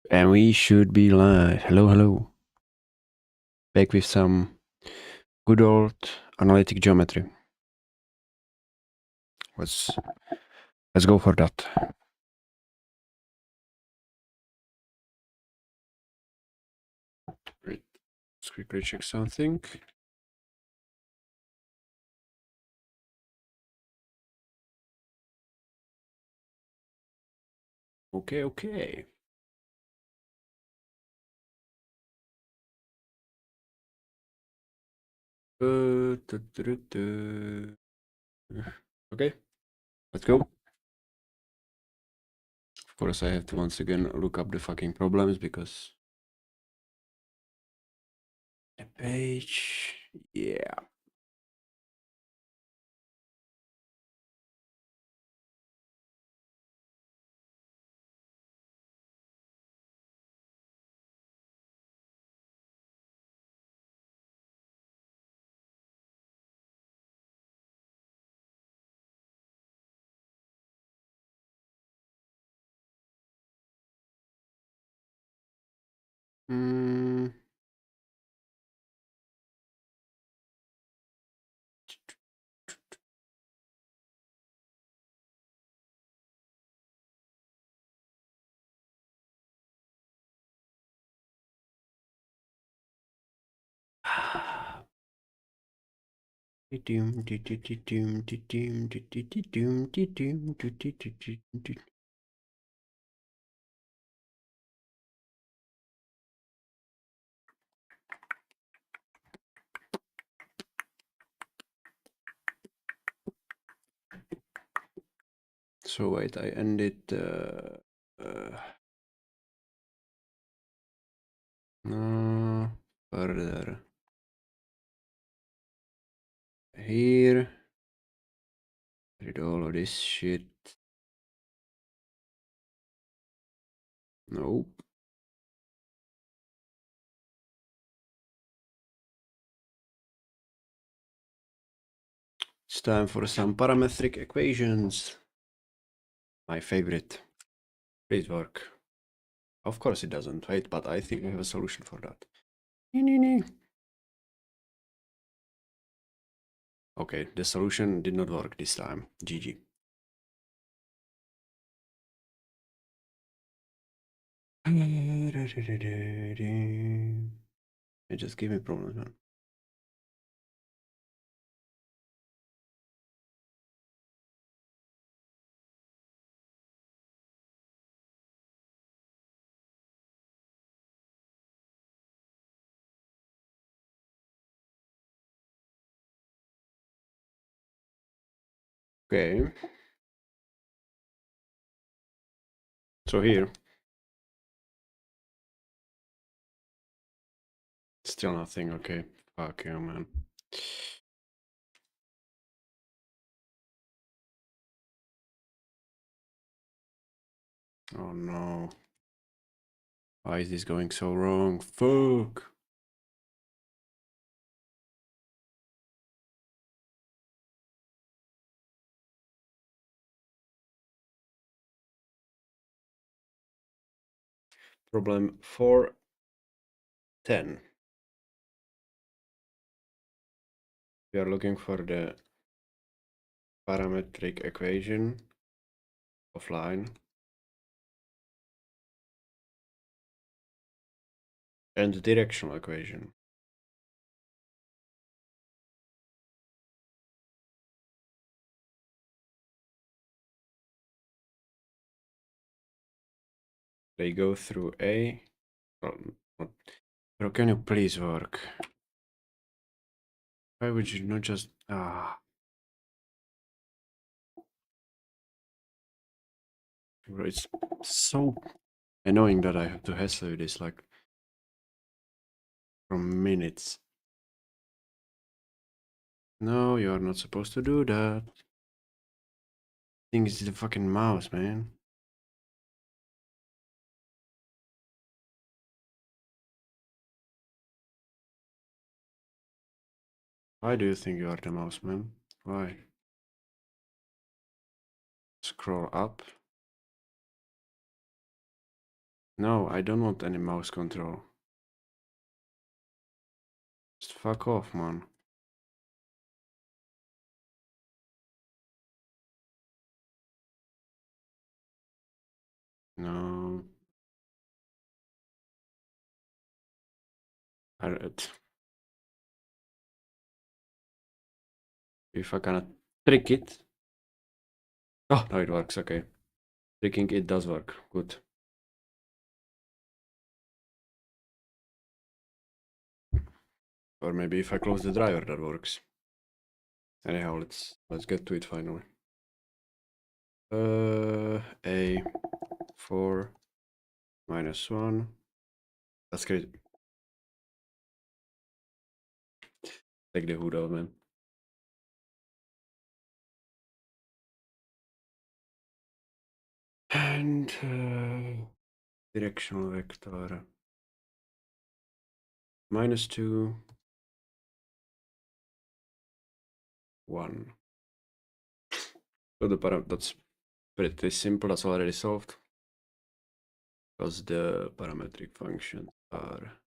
And we should be live. Hello, hello. Back with some good old analytic geometry. Let's go for that. Wait, let's quickly check something. Okay, okay. Okay, let's go. Of course, I have to once again look up the fucking problems because the page. Yeah. Hmm. So wait, I ended no further here. Read all of this shit. Nope. It's time for some parametric equations. My favorite. Please work. Of course it doesn't, wait, but I think we have a solution for that. Okay, the solution did not work this time. GG. It just gave me problems, man. Okay. So here. Still nothing, okay. Fuck you, man. Oh no. Why is this going so wrong? Fuck. Problem 410. We are looking for the parametric equation of line and the directional equation. They go through A. Bro, can you please work? Why would you not just... Bro, it's so annoying that I have to hassle with this like for minutes. No, you are not supposed to do that. I think it's the fucking mouse, man. Why do you think you are the mouse, man? Why? Scroll up. No, I don't want any mouse control. Just fuck off, man. No. If I cannot trick it. Oh, no, it works, okay. Tricking it does work, good. Or maybe if I close the driver that works. Anyhow, let's get to it finally. A 4 minus 1. That's crazy. Take the hood out, man. And directional vector -2 1. So that's pretty simple. That's already solved because the parametric functions are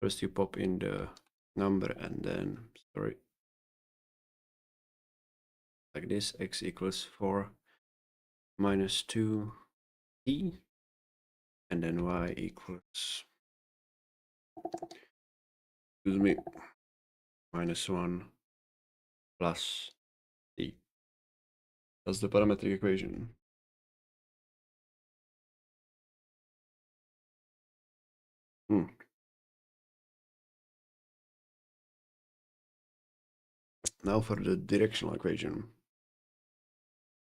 first you pop in the number and then like this, x equals 4 minus 2t, and then y equals, excuse me, minus 1 plus t. That's the parametric equation. Now for the directional equation.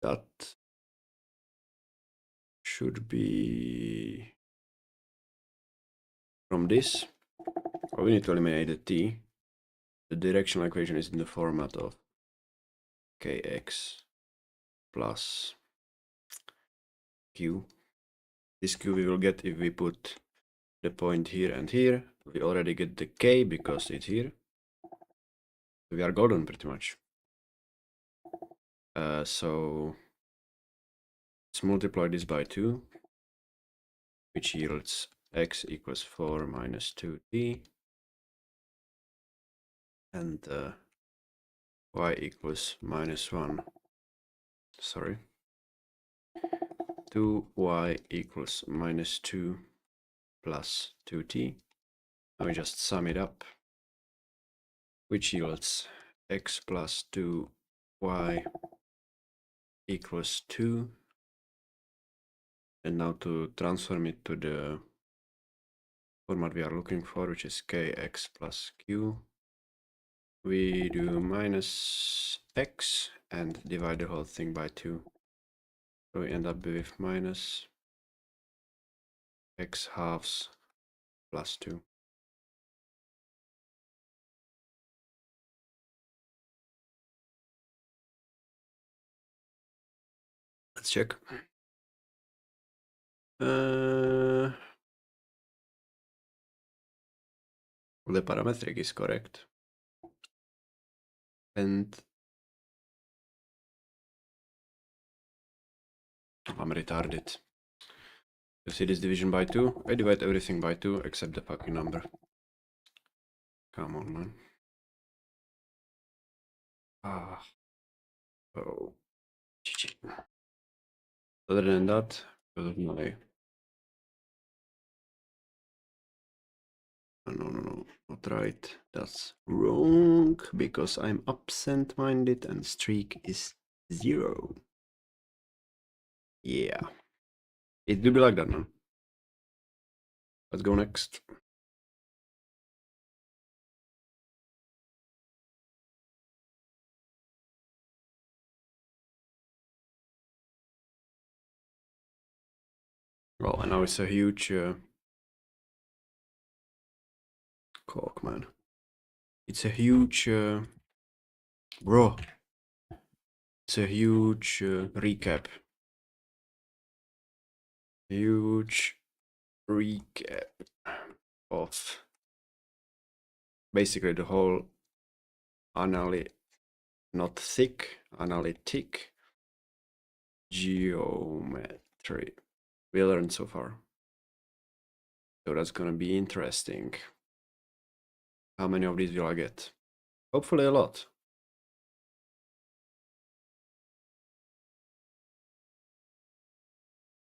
That should be from this. Oh, we need to eliminate the t. The directional equation is in the format of kx plus q. This q we will get if we put the point here and here. We already get the k because it's here. We are golden pretty much. So let's multiply this by 2, which yields x equals 4 minus 2t, and y equals minus 1. Sorry. 2y equals minus 2 plus 2t. Now we just sum it up, which yields x plus 2y equals 2. And now to transform it to the format we are looking for, which is kx plus q, we do minus x and divide the whole thing by 2. So we end up with minus x halves plus 2. Let's check. The parametric is correct. And I'm retarded. You see this division by 2? I divide everything by 2 except the fucking number. Come on, man. Ah. Oh. GG. Other than that, because of my... No, not right. That's wrong, because I'm absent-minded and streak is 0. Yeah. It do be like that, man. Let's go next. Well, and now it's a huge cock, man. It's a huge bro. It's a huge recap. Huge recap of basically the whole not thick, analytic geometry we learned so far. So that's gonna be interesting. How many of these will I get? Hopefully a lot.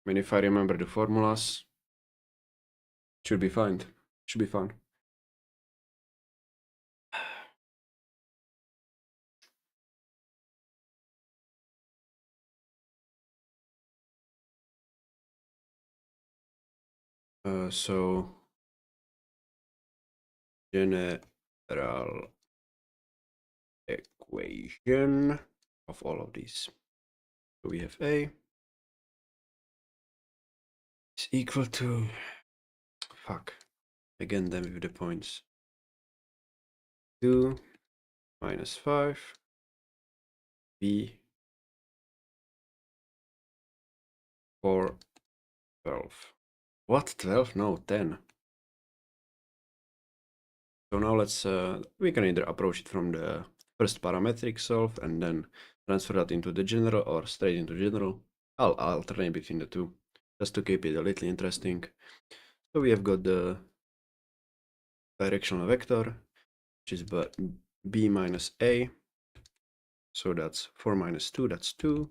I mean, if I remember the formulas, should be fine. Should be fun. So general equation of all of these. So we have A is equal to, fuck, again then with the points, 2 minus 5, B 4, 12. What, 12? No, 10. So now let's, we can either approach it from the first parametric solve and then transfer that into the general or straight into general. I'll alternate between the two, just to keep it a little interesting. So we have got the directional vector, which is b minus a. So that's 4 minus 2, that's 2.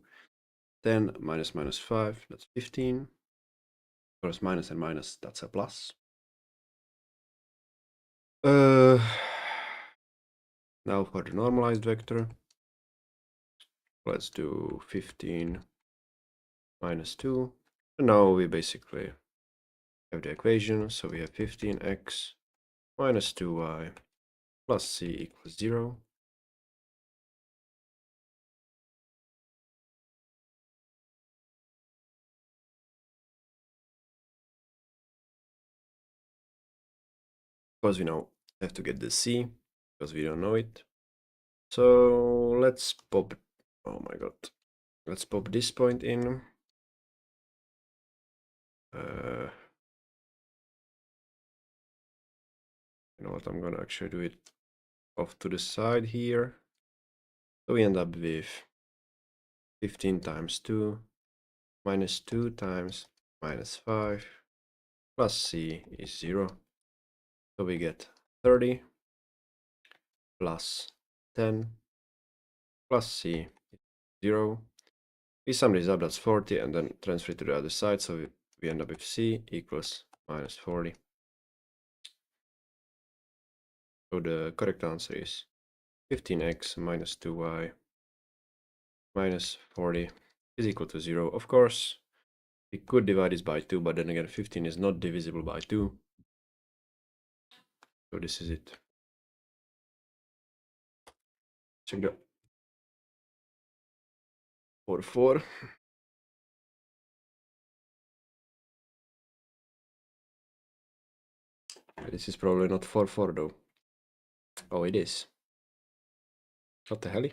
10 minus minus 5, that's 15. Of course, minus and minus, that's a plus. Now for the normalized vector, let's do 15 minus 2. And now we basically have the equation. So we have 15x minus 2y plus c equals 0. Of course, we now have to get the c because we don't know it. So let's pop, oh my god, let's pop this point in. You know what, I'm gonna actually do it off to the side here. So we end up with 15 times 2 minus 2 times minus 5 plus c is 0. So we get 30 plus 10 plus c is 0. We sum this up, that's 40, and then transfer it to the other side. So we end up with c equals minus 40. So the correct answer is 15x minus 2y minus 40 is equal to 0. Of course, we could divide this by 2, but then again, 15 is not divisible by 2. So this is it. Check the 4. This is probably not 4 though. Oh, it is. What the hell?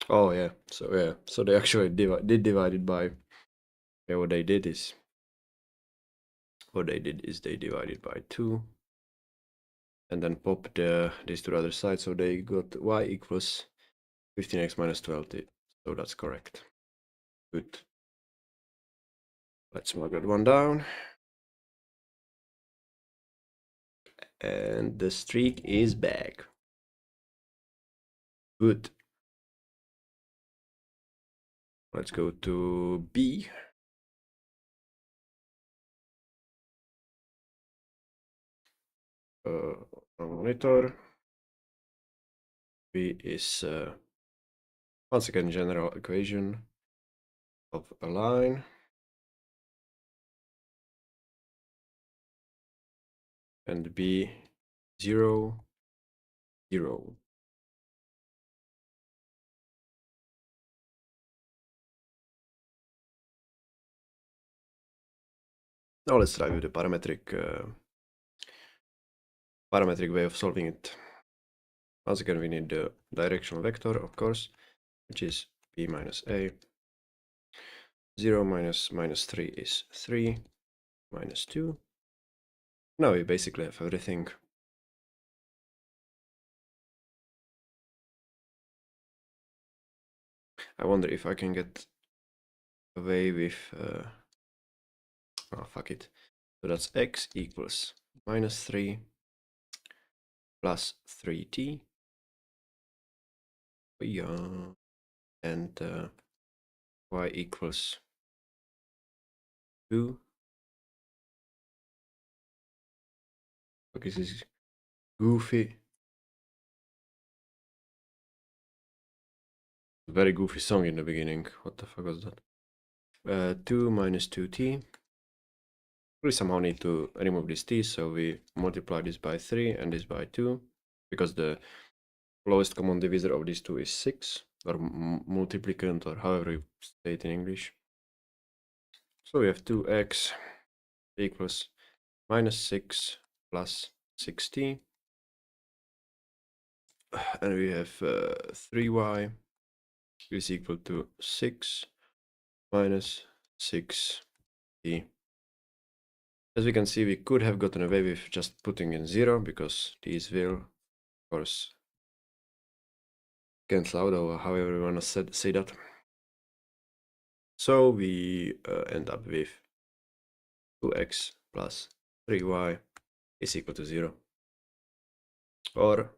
Oh yeah. So they actually did divide it by. Yeah, what they did is they divided by 2, and then popped this to the other side. So they got y equals 15x minus 12. So that's correct. Good. Let's mark that one down. And the streak is back. Good. Let's go to B. Monitor. B is once again general equation of a line. And B 0, 0. Now let's try with the parametric way of solving it. Once again, we need the directional vector, of course, which is b minus a. 0 minus minus 3 is 3, minus 2. Now we basically have everything. I wonder if I can get away with oh fuck it. So that's x equals minus 3 plus 3t. Yeah. And y equals 2. Okay, this is goofy. Very goofy song in the beginning. What the fuck was that? 2 minus 2t. We somehow need to remove this t, so we multiply this by 3 and this by 2, because the lowest common divisor of these two is 6, or multiplicand, or however you say it in English. So we have 2x equals minus 6 plus 6t, and we have 3y is equal to 6 minus 6t. As we can see, we could have gotten away with just putting in 0, because these will, of course, cancel out, or however we want to say that. So we end up with 2x plus 3y is equal to 0. Or,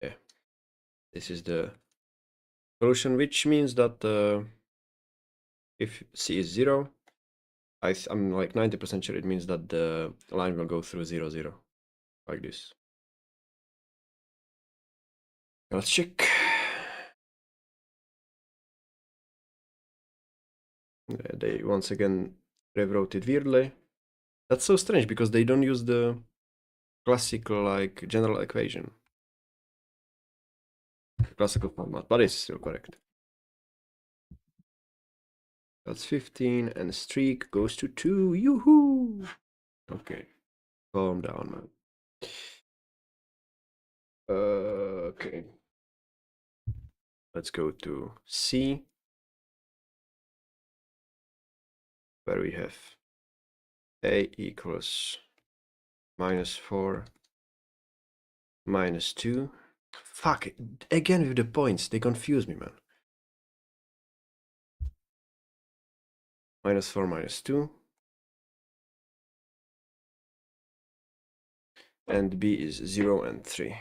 yeah, this is the solution, which means that if c is 0, I'm like 90% sure it means that the line will go through 0, 0, like this. Let's check. They once again rewrote it weirdly. That's so strange, because they don't use the classical, like, general equation. Classical format, but it's still correct. That's 15, and streak goes to 2. Yoo-hoo! Okay, calm down, man. Okay. Let's go to C, where we have A equals minus 4 minus 2. Fuck it. Again with the points, they confuse me, man. Minus 4 minus 2. And B is 0 and 3.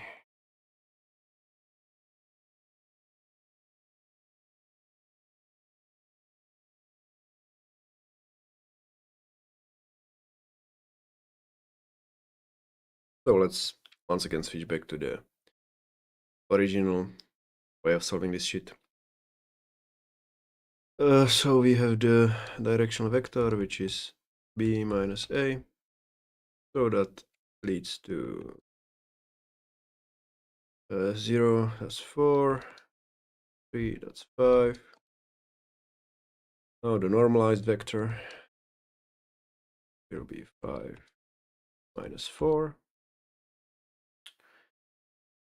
So let's once again switch back to the original way of solving this shit. So we have the directional vector, which is b minus a. So that leads to 0, that's 4, 3, that's 5. Now the normalized vector will be 5 minus 4.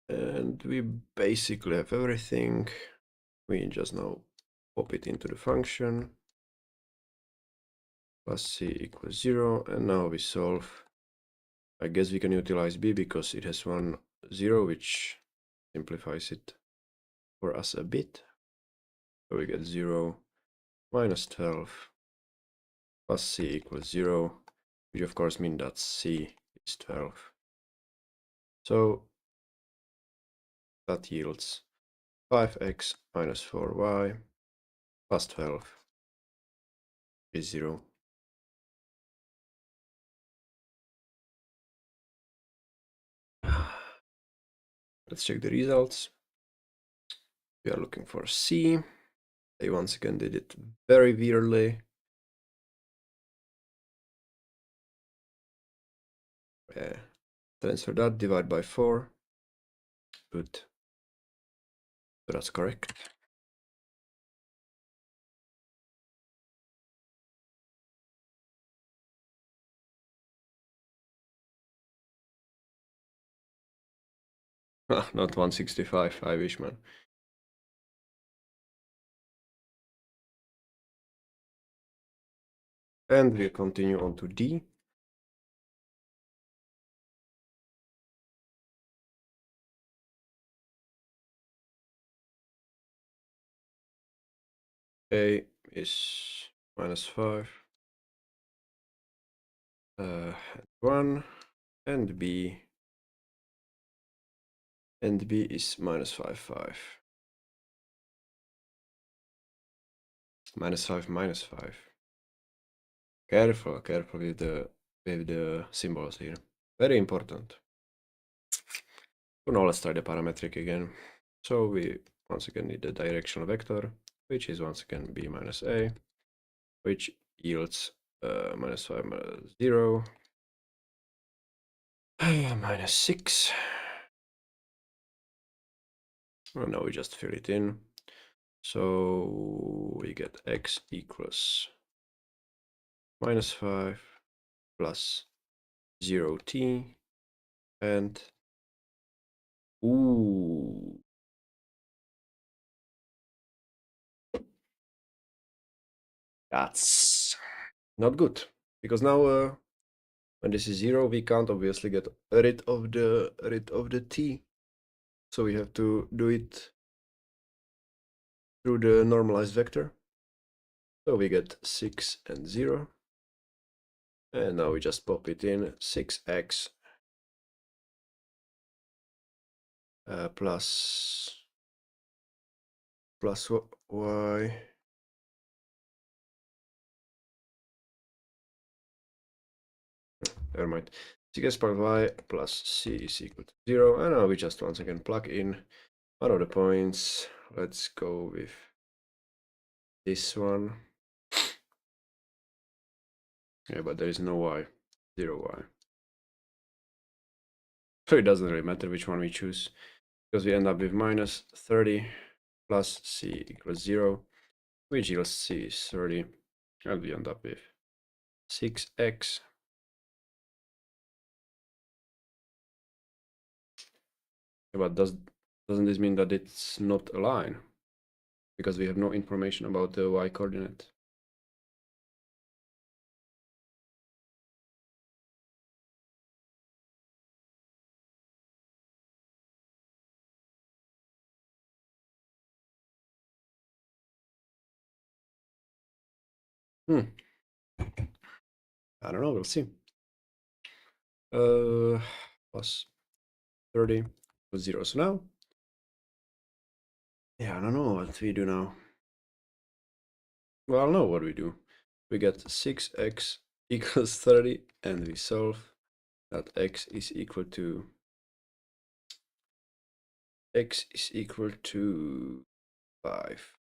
And we basically have everything. We just now pop it into the function. Plus c equals 0. And now we solve. I guess we can utilize b because it has 1, 0, which simplifies it for us a bit. So we get 0 minus 12 plus c equals 0, which of course means that c is 12. So that yields 5x minus 4y plus 12 is 0. Let's check the results. We are looking for C. They once again did it very weirdly. Transfer that, divide by 4. Good. So that's correct. Not 165, I wish, man. And we continue on to D. A is -5, 1, and B is -5, 5. -5, -5. Careful with the symbols here. Very important. So now let's try the parametric again. So we once again need the directional vector, which is once again b minus a, which yields -5 minus 0, -6. Well, now we just fill it in. So we get x equals -5 plus 0t, and ooh, that's not good, because now when this is 0, we can't obviously get rid of the t, so we have to do it through the normalized vector. So we get 6 and 0, and now we just pop it in 6x plus y. Never mind. 6x plus y plus c is equal to 0, and now we just once again plug in one of the points. Let's go with this one. Yeah, but there is no y, 0y. So it doesn't really matter which one we choose, because we end up with -30 plus c equals 0, which yields c is 30, and we end up with 6x. But doesn't this mean that it's not a line? Because we have no information about the y coordinate. I don't know, we'll see. Plus 30 plus 0. So now, yeah, I don't know what we do now. Well, I know what we do. We get 6x equals 30, and we solve that x is equal to 5.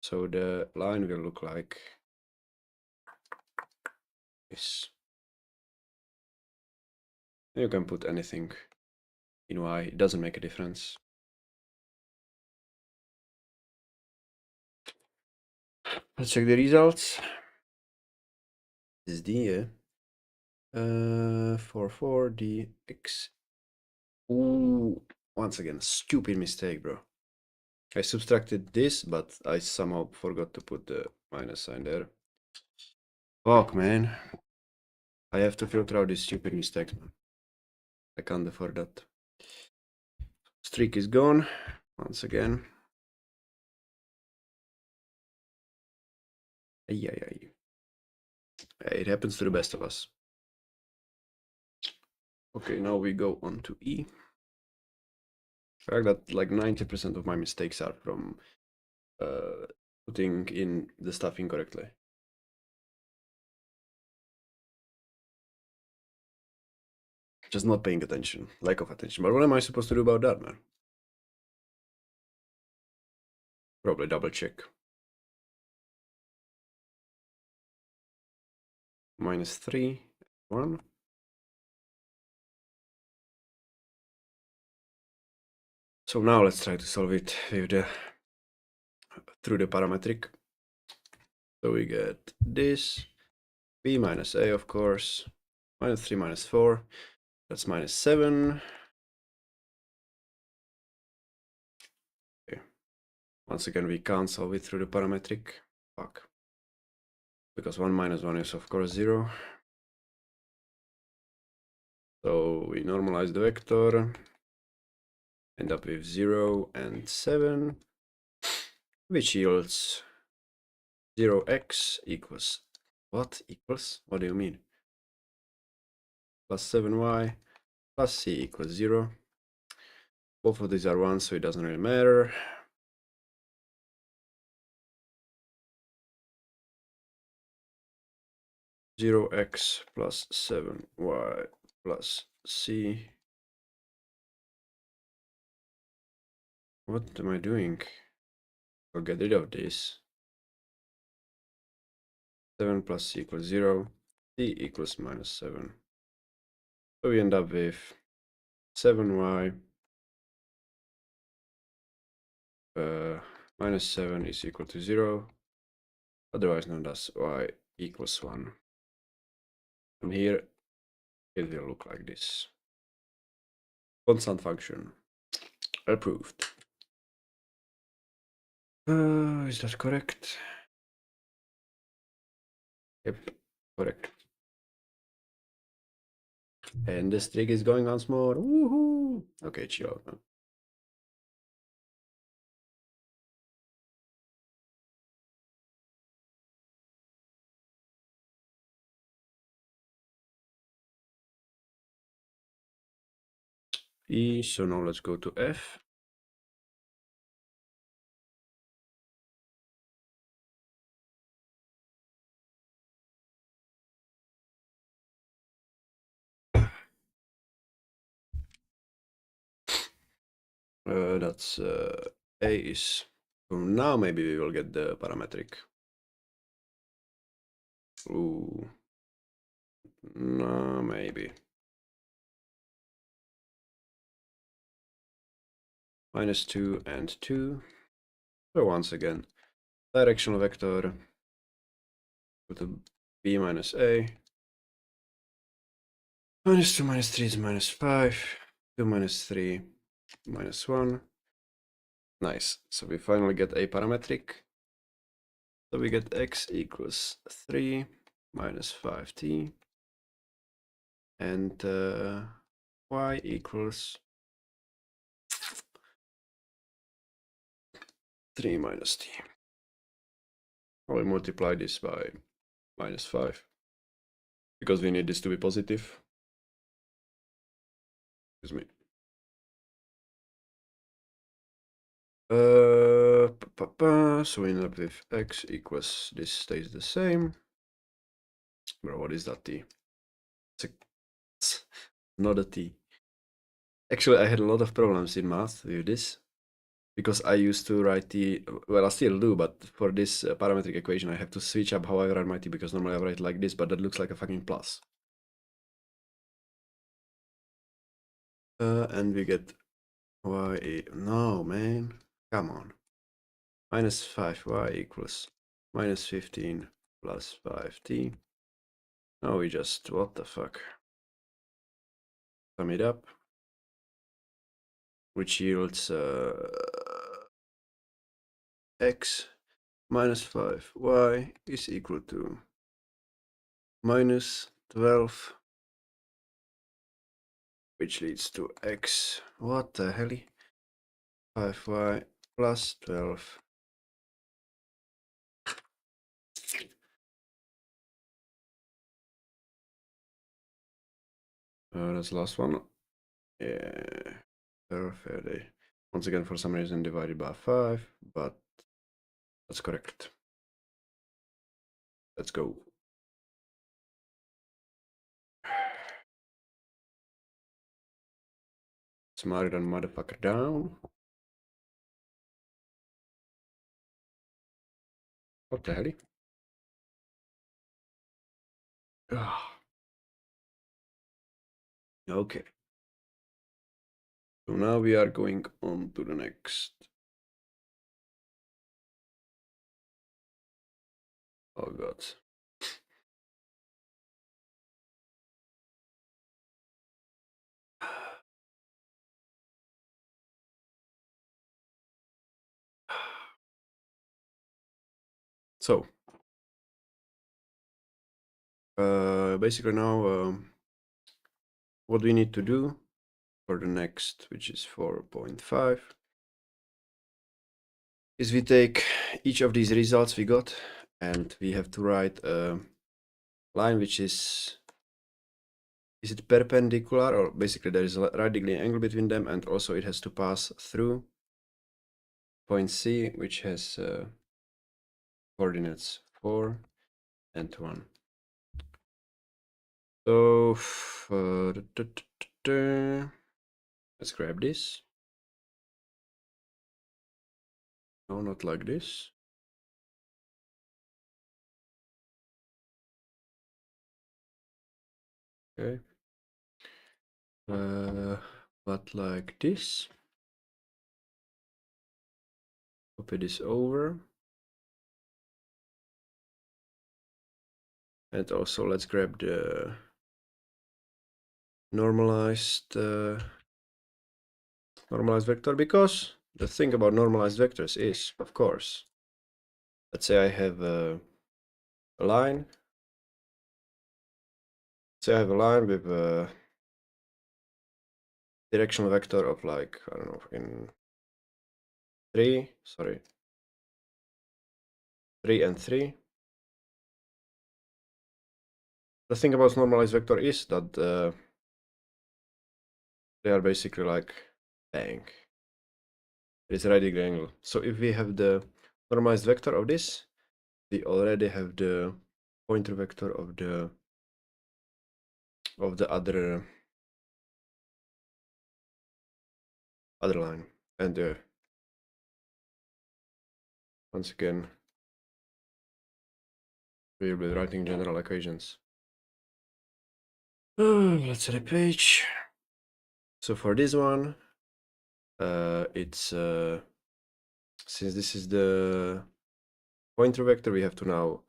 So the line will look like this. You can put anything in y, it doesn't make a difference. Let's check the results. This is d, yeah. 4 dx. Ooh, once again, stupid mistake, bro. I subtracted this, but I somehow forgot to put the minus sign there. Fuck, man. I have to filter out these stupid mistakes, man. I can't afford that. Streak is gone, once again. Ay, ay, ay. It happens to the best of us. Okay, now we go on to E. I fact that like 90% of my mistakes are from putting in the stuff incorrectly. Just not paying attention, lack of attention. But what am I supposed to do about that, man? Probably double check. -3, 1. So now let's try to solve it with through the parametric. So we get this, b minus a, of course, -3 minus 4, that's -7. Okay. Once again, we can't solve it through the parametric. Fuck. Because 1 minus 1 is, of course, 0. So we normalize the vector, end up with 0 and 7, which yields 0x equals what? Equals? What do you mean? Plus 7y plus c equals 0. Both of these are 1, so it doesn't really matter. Zero x plus 7y plus c. What am I doing? I'll get rid of this. 7 plus c equals 0. C equals minus 7. So we end up with 7y minus 7 is equal to 0. Otherwise known as y equals 1. And here it will look like this. Constant function. Approved. Is that correct? Yep, correct. And the streak is going once more. Woohoo! Okay, chill out now. E, so now let's go to F. That's A is. So now maybe we will get the parametric. Ooh. No, maybe. Minus 2 and 2. So once again, directional vector with a B minus A. Minus 2 minus 3 is minus 5. 2 minus 3 minus 1. Nice. So we finally get a parametric. So we get x equals 3 minus 5t. And y equals 3 minus t. I will multiply this by minus 5 because we need this to be positive. Excuse me. So we end up with x equals, this stays the same. Bro, what is that t? It's not a t. Actually, I had a lot of problems in math with this because I used to write t, well, I still do, but for this parametric equation, I have to switch up how I write my t because normally I write like this, but that looks like a fucking plus. And we get y, no man, come on. Minus 5y equals minus 15 plus 5t. Now we just, what the fuck? Sum it up, which yields x minus 5y is equal to minus 12, which leads to x, what the hell? 5y plus 12. That's the last one. Yeah, fair. Once again, for some reason, divided by 5, but that's correct. Let's go. Smarter than motherfucker down. What the hell? Okay. So now we are going on to the next. Oh god. So basically now what we need to do for the next, which is 4.5, is we take each of these results we got and we have to write a line which is it perpendicular, or basically there is a right degree angle between them, and also it has to pass through point C, which has coordinates 4 and 1. So let's grab this. No, not like this. Okay. But like this. Copy this over. And also let's grab the normalized vector, because the thing about normalized vectors is, of course, let's say I have a line. Say I have a line with a directional vector of like, I don't know, in 3 and 3. The thing about normalized vector is that they are basically like bang. It's a right degree angle. So if we have the normalized vector of this, we already have the pointer vector of the other line. And once again, we will be writing general equations. Let's set a page. So for this one, it's since this is the pointer vector, we have to now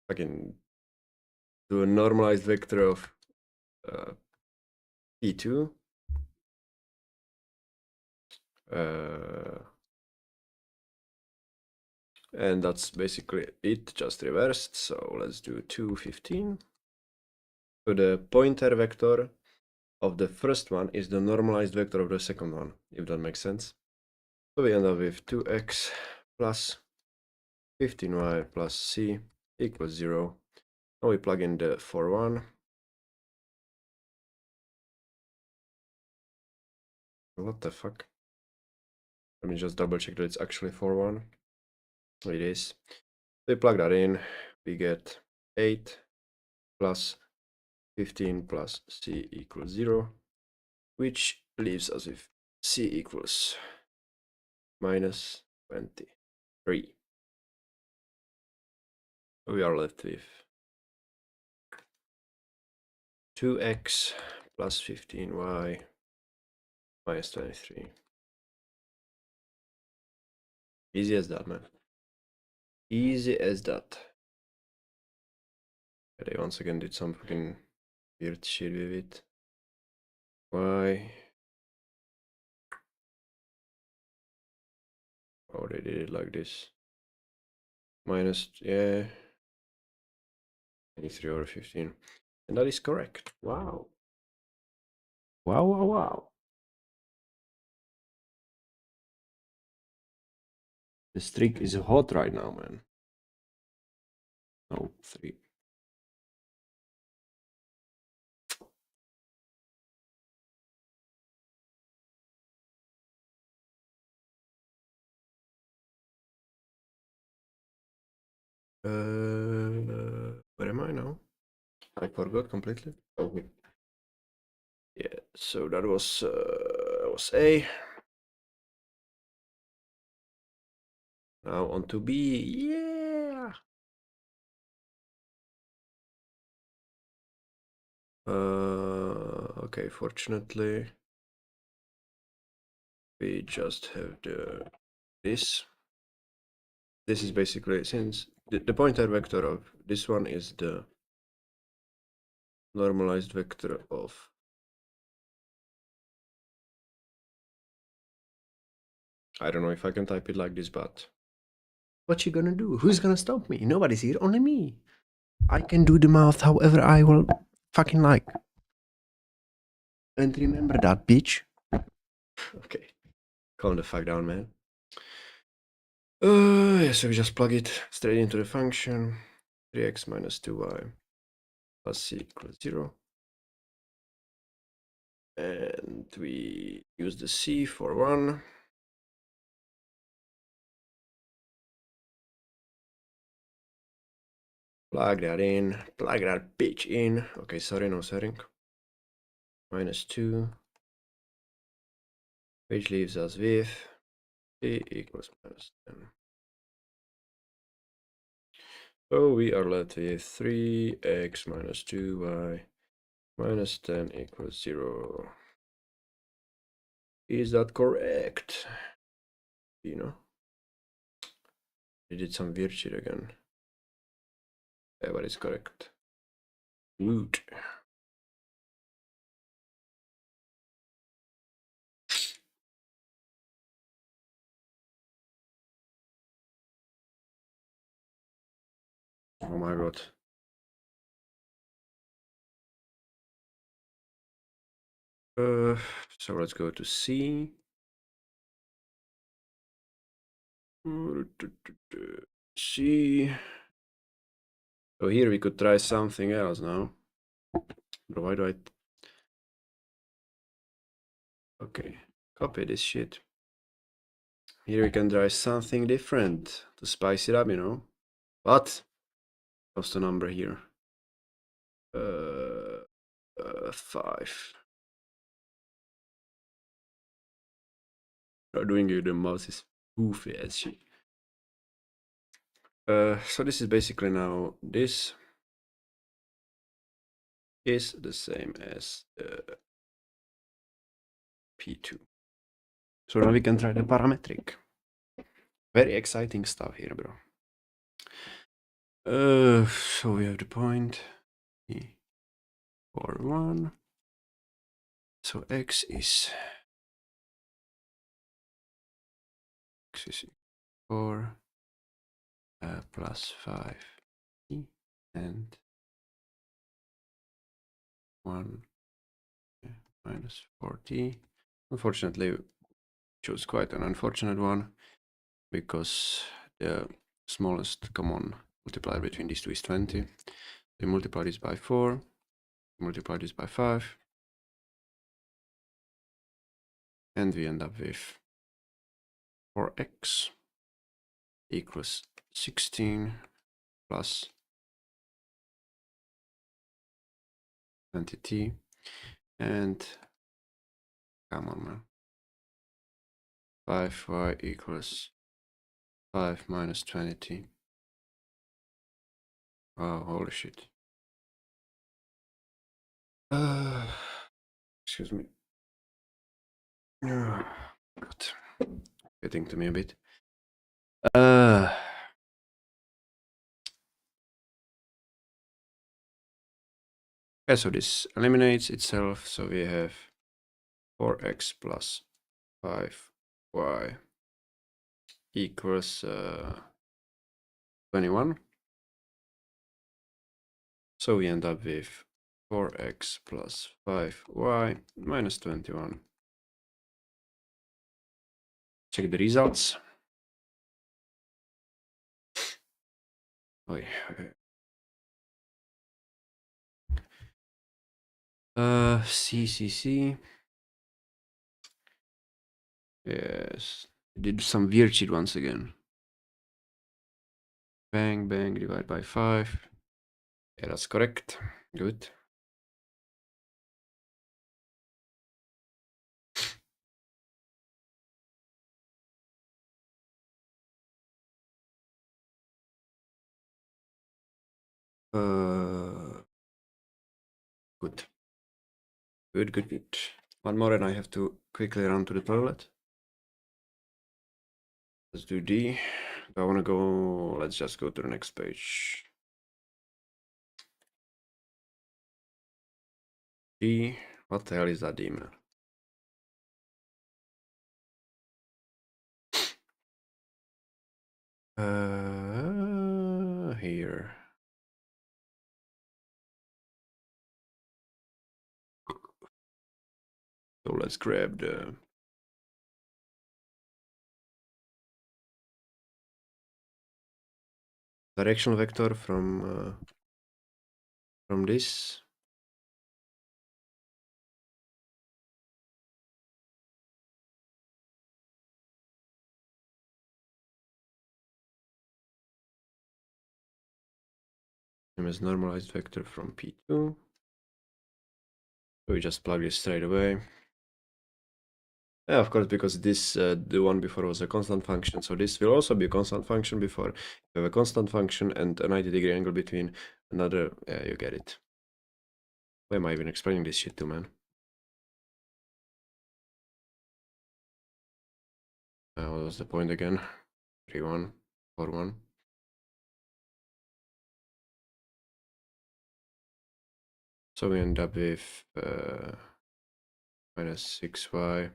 again do a normalized vector of P2. And that's basically it, just reversed. So let's do 2, 15. So the pointer vector of the first one is the normalized vector of the second one, if that makes sense. So we end up with 2x plus 15y plus c equals 0. Now we plug in the 4, 1. What the fuck? Let me just double check that it's actually 4, 1. It is. We plug that in, we get 8 plus 15 plus c equals 0, which leaves us with c equals minus 23. We are left with 2x plus 15y minus 23. Easy as that, man. Easy as that. They once again did some fucking weird shit with it. Why? Oh, they did it like this. Minus, yeah, 23 over 15. And that is correct. Wow. Wow, wow, wow. The streak is hot right now, man. Oh, 3. Where am I now? I forgot completely. Okay. Yeah, so that was A. Now on to B. Yeah. Okay, fortunately we just have this. This is basically, since the pointer vector of this one is the normalized vector of I don't know if I can type it like this, but what you gonna do? Who's gonna stop me? Nobody's here, only me. I can do the math however I will fucking like. And remember that, bitch. Okay. Calm the fuck down, man. Yeah, so we just plug it straight into the function. 3x minus 2y plus c equals 0. And we use the c for 1. Plug that in, plug that bitch in. Okay, sorry, no setting. Minus 2, which leaves us with c equals minus 10. So we are left with 3x minus 2y minus 10 equals 0. Is that correct? You know, we did some weird shit again. Yeah, but it's correct. Woot. Oh my god. So let's go to C. C. So here we could try something else now. But why do I... Okay, copy this shit. Here we can try something different to spice it up, you know. But what's the number here? 5. Doing it, the mouse is goofy as shit. So this is basically now, this is the same as P2. So now we can try the parametric. Very exciting stuff here, bro. So we have the point E for 1. So x is 4 plus 5 e and 1 minus 4t. Unfortunately, chose quite an unfortunate one because the smallest common multiplier between these two is 20. We multiply this by 4, multiply this by 5, and we end up with 4x equals 16 plus 20t, and come on, man, 5y equals 5 minus 20t. Oh, holy shit. Excuse me. God. Getting to me a bit. Yeah, so this eliminates itself, so we have 4x plus 5y equals 21. So we end up with 4x plus 5y minus 21. Check the results. Okay. C. Yes. Did some weird shit once again. Bang, bang, divide by 5. Yeah, that's correct. Good. Good. Good. One more and I have to quickly run to the toilet. Let's do D. Do I want to go? Let's just go to the next page. D. What the hell is that D, man? Here. So let's grab the directional vector from this. Same as normalized vector from P2. So we just plug this straight away. Yeah, of course, because this the one before was a constant function, so this will also be a constant function before. You have a constant function and a 90-degree angle between another. Yeah, you get it. Why am I even explaining this shit to, man? What was the point again? 3-1, 4-1. So we end up with minus 6y.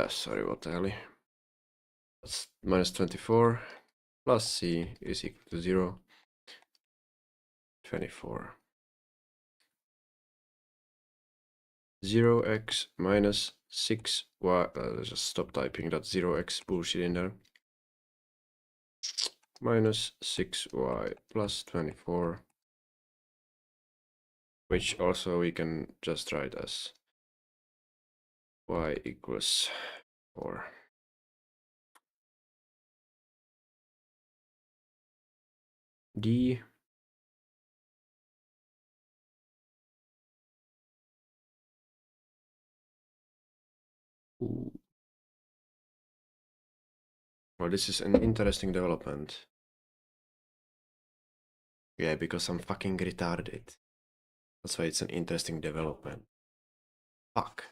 Sorry, what the hell? That's minus 24 plus c is equal to 0. 24. 0x minus 6y. Let's just stop typing that 0x bullshit in there. Minus 6y plus 24. Which also we can just write as y equals 4. D Ooh. Well, this is an interesting development. Yeah, because I'm fucking retarded. That's why it's an interesting development. Fuck.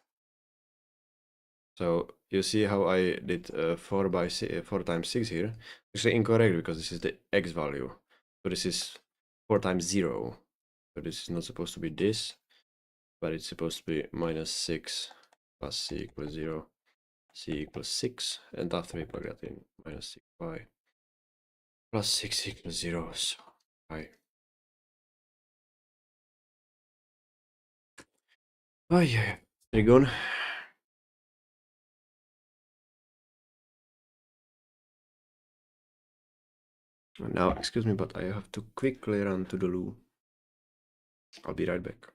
So you see how I did 4 by 4 times 6 here? Actually incorrect because this is the x value. So this is 4 times 0. So this is not supposed to be this, but it's supposed to be minus 6 plus c equals 0. C equals 6, and after we plug that in, minus 6y plus 6 equals 0. So I. Oh yeah, Trigon. Now, excuse me, but I have to quickly run to the loo. I'll be right back.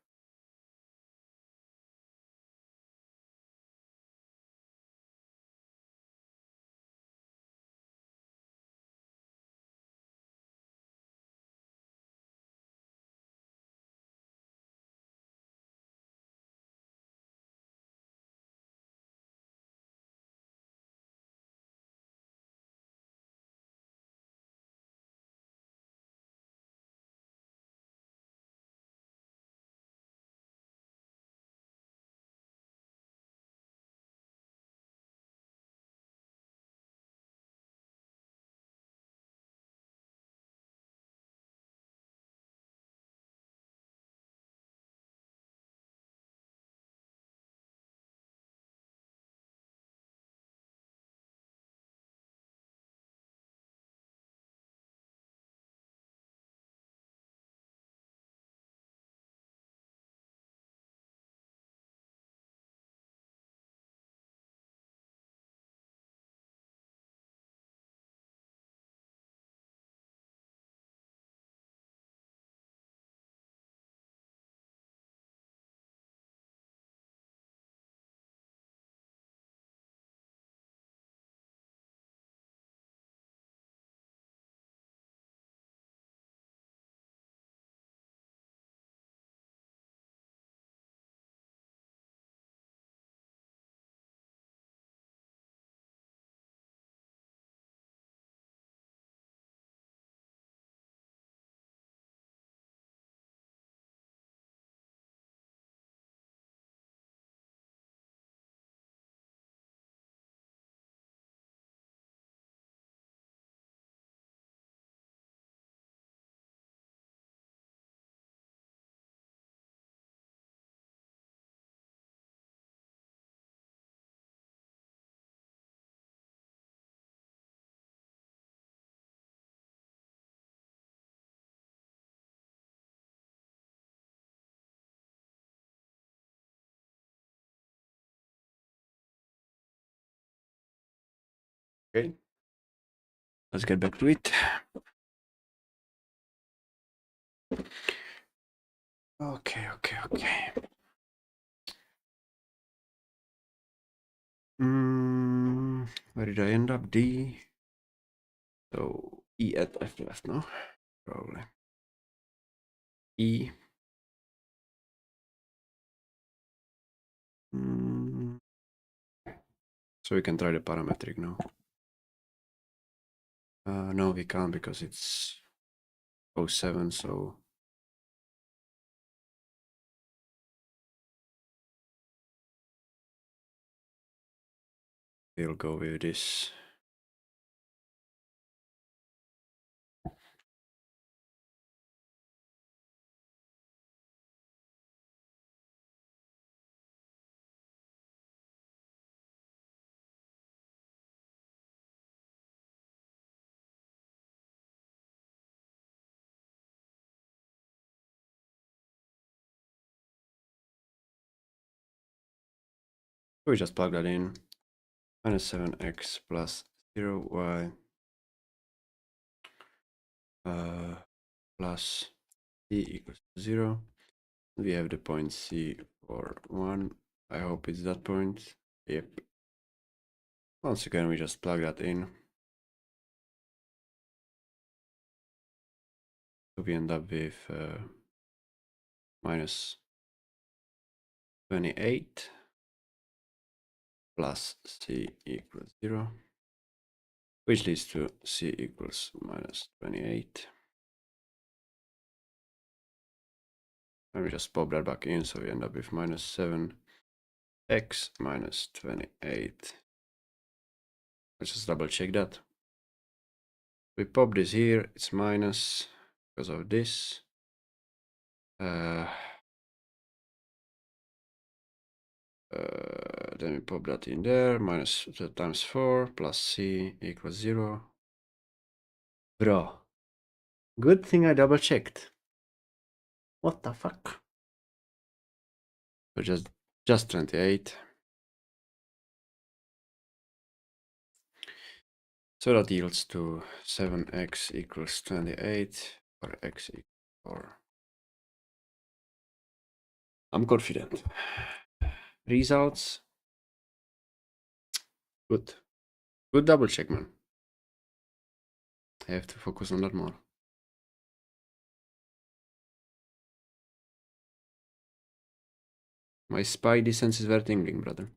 Okay. let's get back to it. Okay. Where did I end up? D. So E at F left, no? Probably. E. So we can try the parametric now. No, we can't because it's 07, so we'll go with this. We just plug that in. Minus 7x plus 0y plus c equals 0. We have the point C for 1. I hope it's that point. Yep. Once again, we just plug that in. So we end up with minus 28 plus c equals 0, which leads to c equals minus 28. And we just pop that back in, so we end up with minus 7x minus 28. Let's just double check that. We pop this here, it's minus because of this. Then we pop that in there, minus times 4 plus c equals 0. Bro, good thing I double checked. What the fuck? So just 28. So that yields to 7x equals 28 or x equals 4. I'm confident. Results. Good. Good double check, man. I have to focus on that more. My spidey senses were tingling, brother.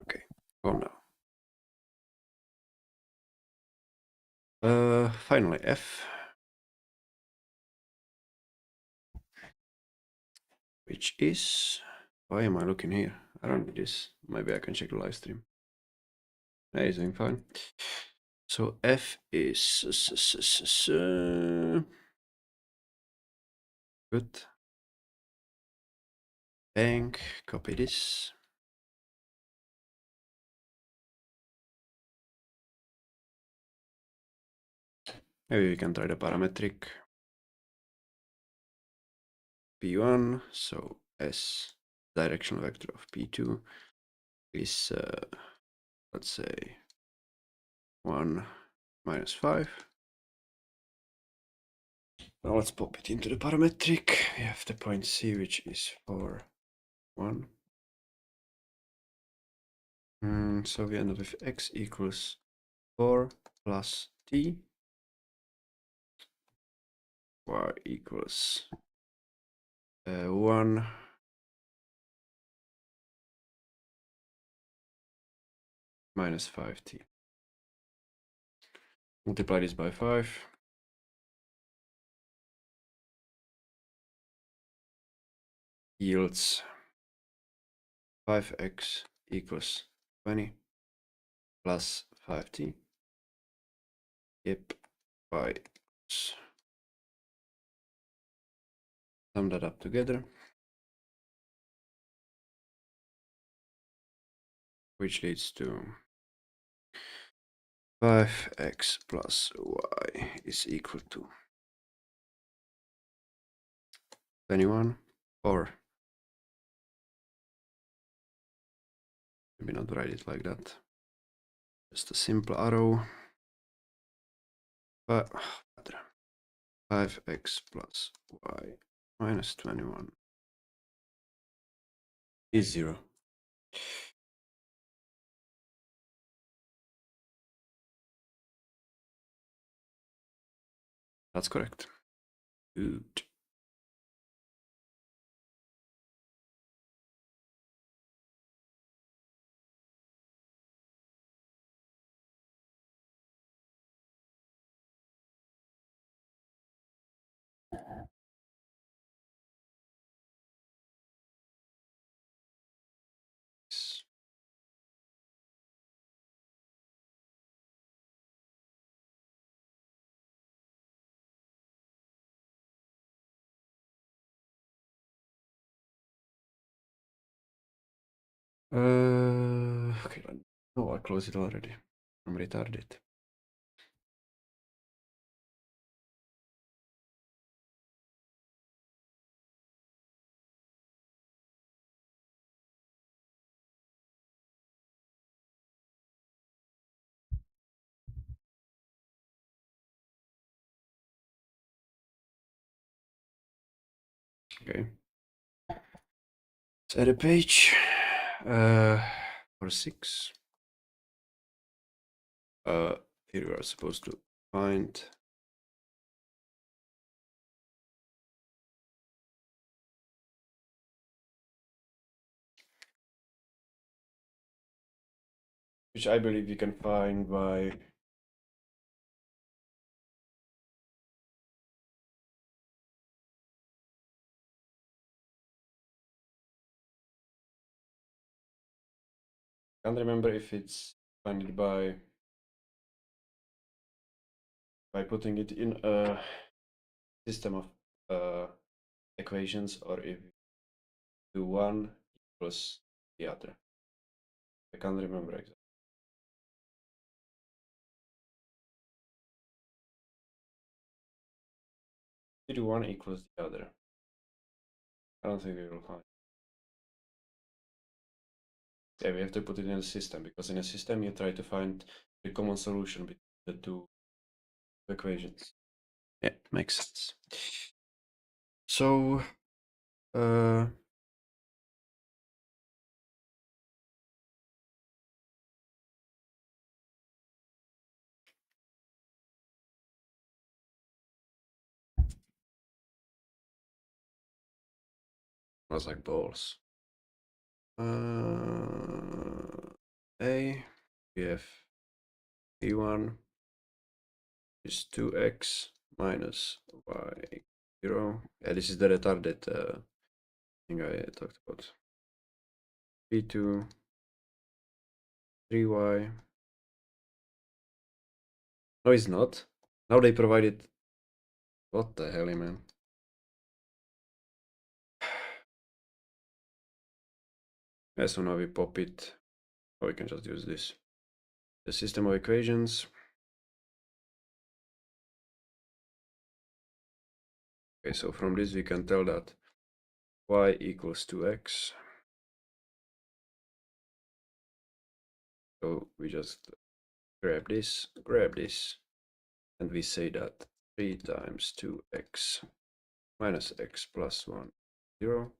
Okay, go now. Finally, F. Which is... Why am I looking here? I don't need this. Maybe I can check the live stream. Amazing, fine. So F is... Good. Bank, copy this. Maybe we can try the parametric. P1, so S directional vector of P2 is, let's say, 1 minus 5. Now let's pop it into the parametric. We have the point C, which is 4, 1. So we end up with x equals 4 plus t, y equals 1 minus 5t. Multiply this by 5. Yields 5x equals 20 plus 5t. Yep, y. Sum that up together. which leads to 5x plus y is equal to 21, or maybe not write it like that, just a simple arrow, but 5x plus y minus 21 is 0. That's correct. Good. Okay, no, I closed it already. I'm retarded. Okay. Let's add a page for 6. Here we are supposed to find which I believe you can find by can't remember if it's find it by putting it in a system of equations, or if you do one equals the other. I can't remember exactly. If you do one equals the other, I don't think we will find. Yeah, we have to put it in a system, because in a system you try to find the common solution between the two equations. Yeah, makes sense. So was like balls. A, we have p1 is 2x minus y 0. Yeah, this is the retarded thing I talked about. p2 3y. No, it's not. Now they provided. What the hell, man? Yeah, so now we pop it, or we can just use this. The system of equations. Okay, so from this we can tell that y equals 2x. So we just grab this, and we say that 3 times 2x minus x plus 1, 0.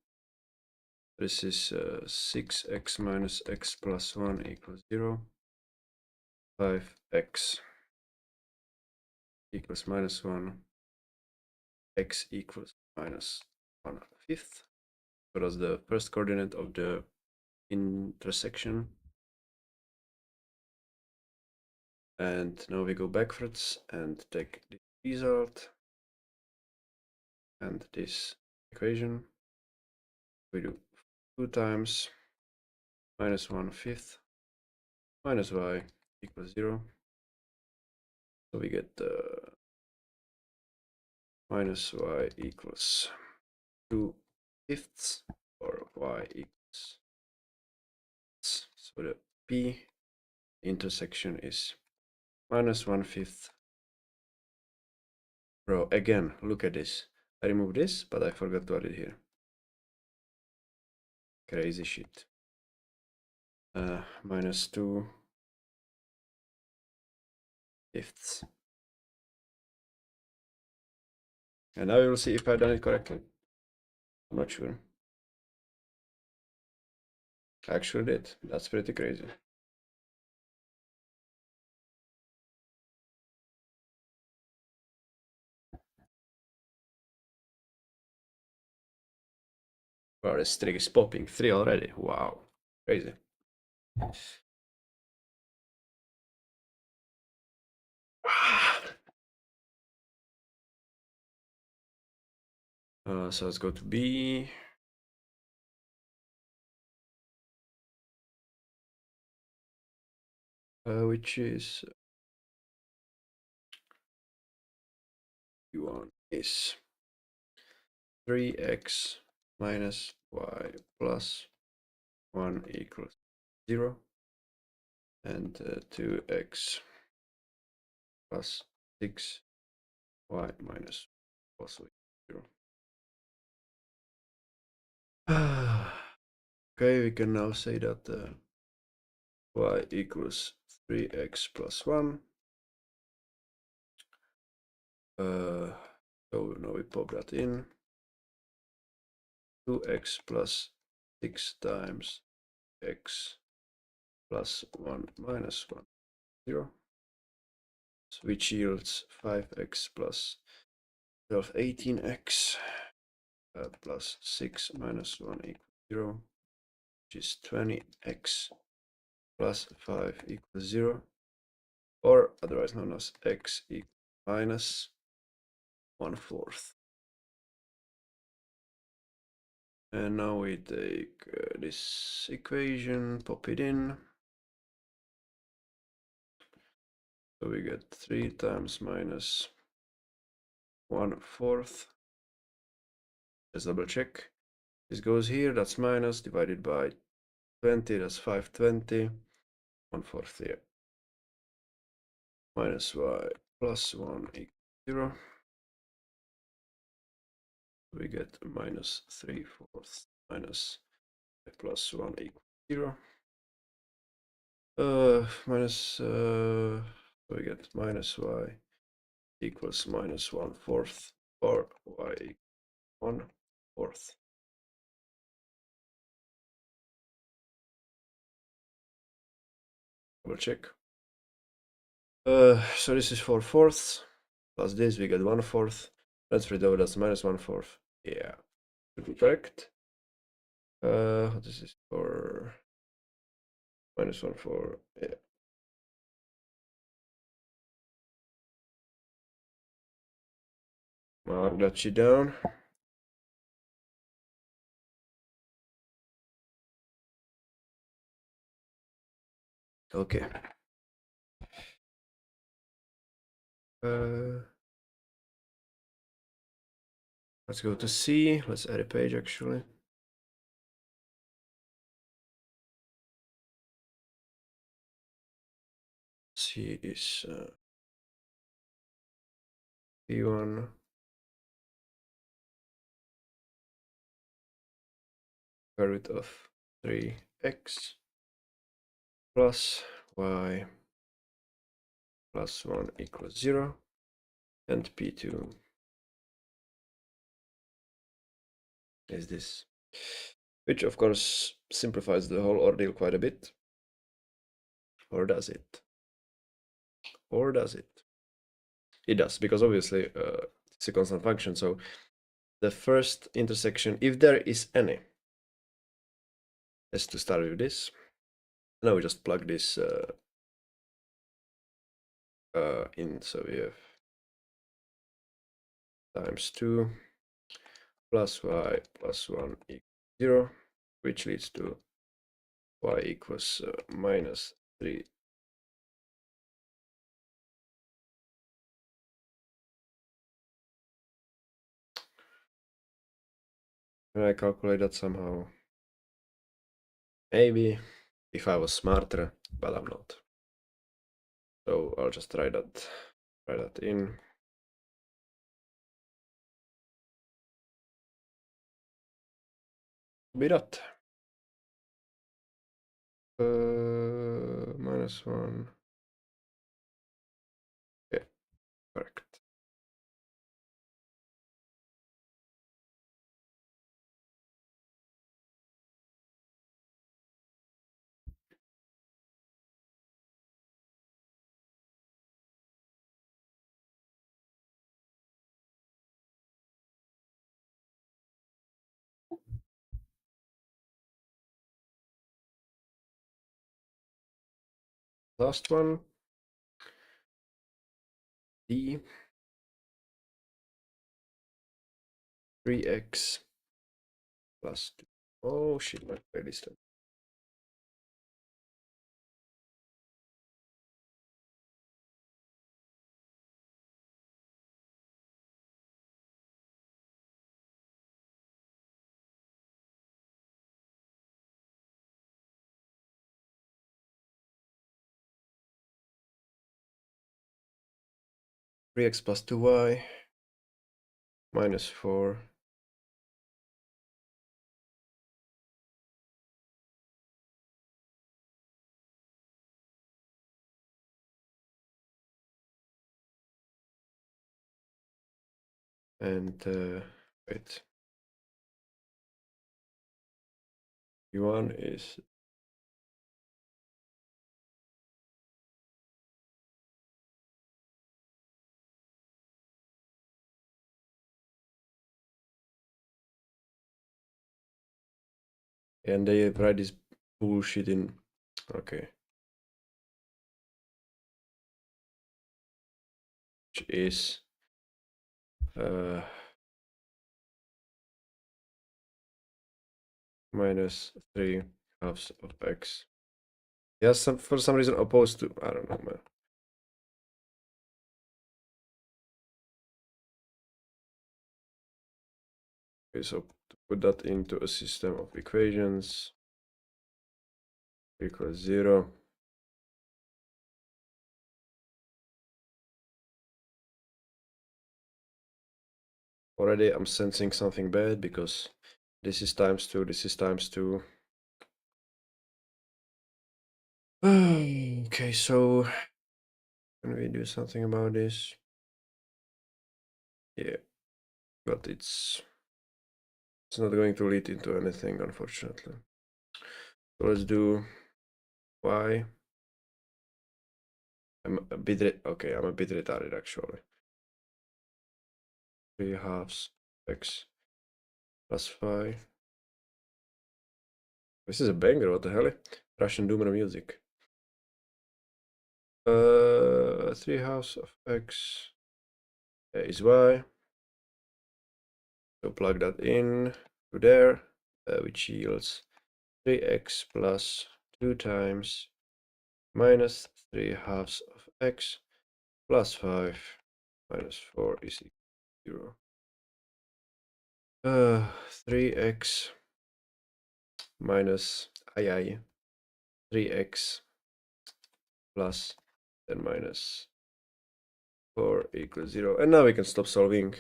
This is 6x minus x plus 1 equals 0. 5x equals minus 1. X equals minus 1/5. So that's the first coordinate of the intersection. And now we go backwards and take the result and this equation. We do 2 times minus 1/5 minus y equals 0. So we get minus y equals 2/5, or y equals. So the P. Intersection is minus 1/5. Bro, again, look at this. I removed this, but I forgot to add it here. Crazy shit. Minus 2/5. And now we will see if I've done it correctly. I'm not sure. I actually did. That's pretty crazy. Wow, this trick is popping. 3 already. Wow. Crazy. So let's go to B. Which is B1 is 3x minus y plus 1 equals 0, and 2x plus 6 y minus also 0. Okay, we can now say that y equals 3x plus 1. So now we pop that in. 2x plus 6 times x plus 1 minus 1, 0. Which yields 5x plus 12, 18x plus 6 minus 1 equals 0, which is 20x plus 5 equals 0, or otherwise known as x equals minus 1/4. And now we take this equation, pop it in. So we get 3 times minus 1/4. Let's double check. This goes here, that's minus, divided by 20, that's 520. 1/4 here. Minus y plus 1 equals 0. We get minus 3/4 minus y plus 1 equals 0. We get minus y equals minus 1/4, or y equals 1/4. Double check. So this is 4/4 plus this, we get 1/4. Let's read over, that's minus 1/4. Yeah, should be correct. This is for minus 1/4. Yeah. Mark that shit down. Okay. Let's go to C. Let's add a page actually. C is B1 square root of 3x plus y plus 1 equals 0, and P2 is this, which of course simplifies the whole ordeal quite a bit. Or does it? Or does it? It does, because obviously it's a constant function, so the first intersection, if there is any, has to start with this. Now we just plug this in, so we have times 2 plus y plus 1 equals 0, which leads to y equals minus 3. Can I calculate that somehow? Maybe. if I was smarter, but I'm not. So I'll just try that in. Be that. -1. Yeah, correct. Last one. D. 3x plus 2. Oh shit, my playlist. Three x plus 2y minus 4 and wait. One is and they write this bullshit in. Okay. Which is minus 3 halves of x. Yes, for some reason opposed to, I don't know, man. Okay, so to put that into a system of equations equals 0. Already I'm sensing something bad because this is times 2, this is times 2. Okay, so can we do something about this? Yeah, but it's not going to lead into anything, unfortunately. So let's do y. I'm a bit retarded actually. 3 halves x plus 5. This is a banger, what the hell? Russian Doomer music. 3 halves of x is y. So plug that in to there, which yields 3x plus 2 times minus 3 halves of x plus 5 minus 4 is equal to 0. 3x minus 3x plus 10 minus 4 equals 0. And now we can stop solving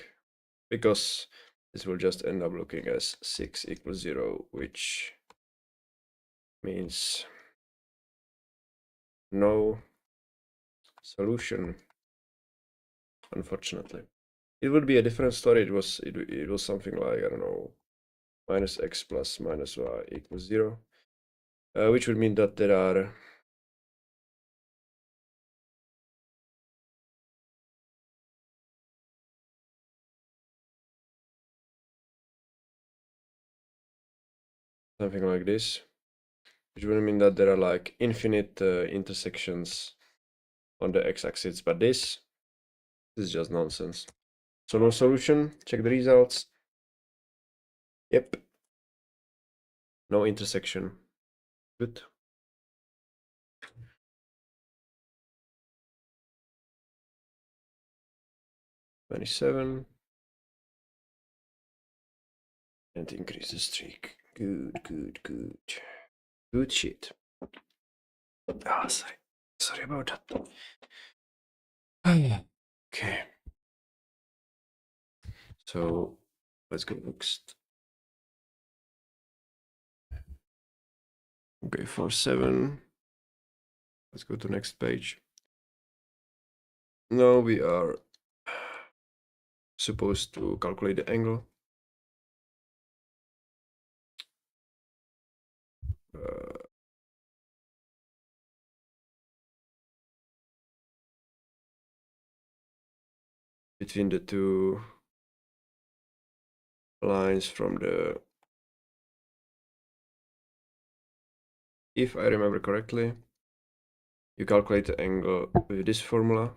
because this will just end up looking as 6 equals 0, which means no solution, unfortunately. It would be a different story. It was something like, I don't know, minus x plus minus y equals 0, which would mean that there are something like this, which would mean that there are like infinite intersections on the x-axis, but this is just nonsense. So no solution. Check the results. Yep. No intersection. Good. $27. And increase the streak. Good, good, good. Good shit. Ah, sorry about that. Okay. So let's go next. Okay, for 7. Let's go to next page. Now we are supposed to calculate the angle. Between the two lines from the, if I remember correctly, you calculate the angle with this formula.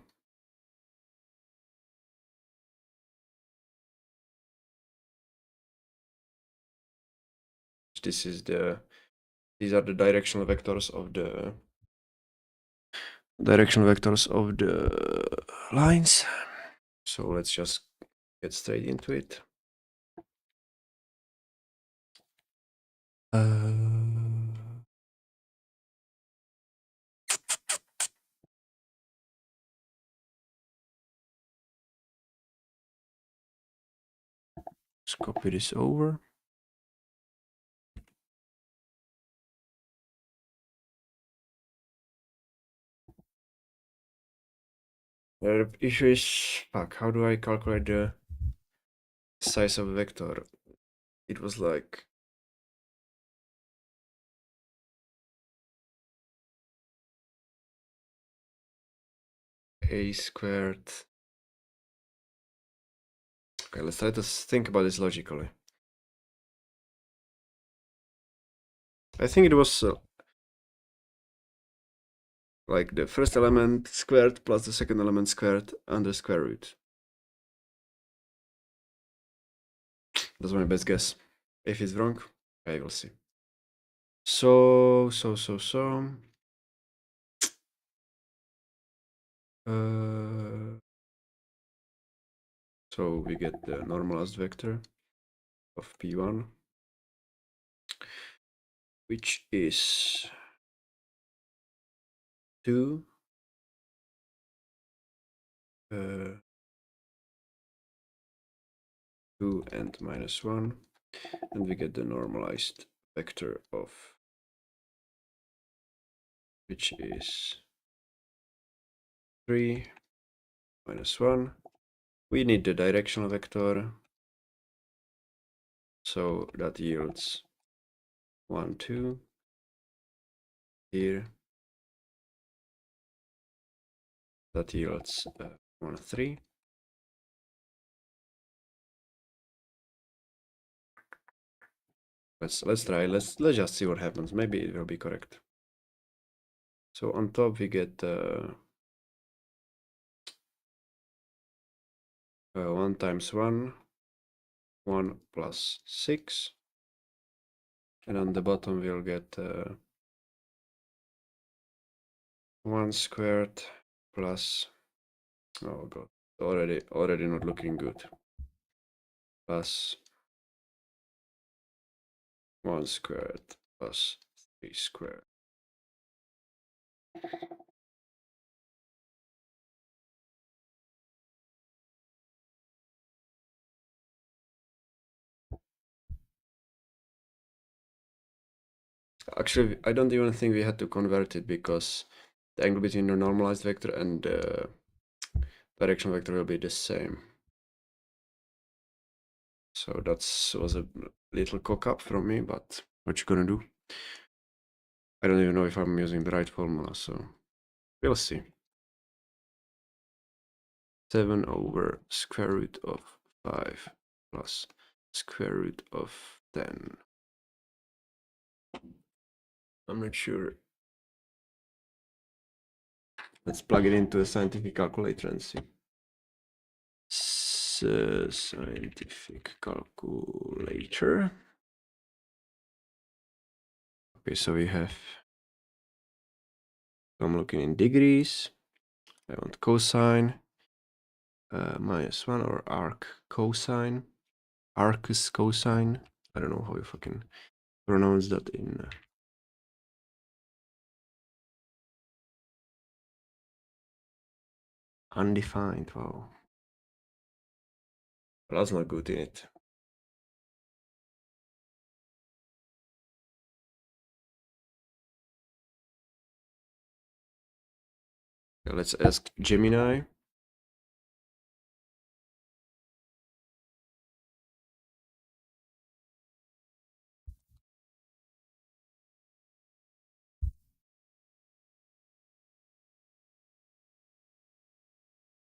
These are the directional vectors of the lines. So let's just get straight into it. Let's copy this over. The issue is, fuck, how do I calculate the size of a vector? It was like a squared. Okay, let's try to think about this logically. I think it was like the first element squared plus the second element squared under square root. That's my best guess. If it's wrong, I will see. So. So we get the normalized vector of P1, which is 2 2 and minus 1, and we get the normalized vector of, which is 3 minus 1. We need the directional vector, so that yields 1 2 here, that yields 1 3. Let's try. Let's just see what happens. Maybe it will be correct. So on top we get 1 times 1, 1 plus 6, and on the bottom we'll get 1 squared plus, oh god, already not looking good, plus 1 squared plus 3 squared. Actually, I don't even think we had to convert it, because the angle between the normalized vector and the direction vector will be the same. So that was a little cock up from me, but what you gonna do? I don't even know if I'm using the right formula, so we'll see. 7 over square root of 5 plus square root of 10. I'm not sure. Let's plug it into a scientific calculator and see. Scientific calculator. Okay, so we have, I'm looking in degrees. I want cosine, minus 1, or arc cosine, arcus cosine. I don't know how you fucking pronounce that in Undefined, wow. Well, that's not good in it. Okay, let's ask Gemini.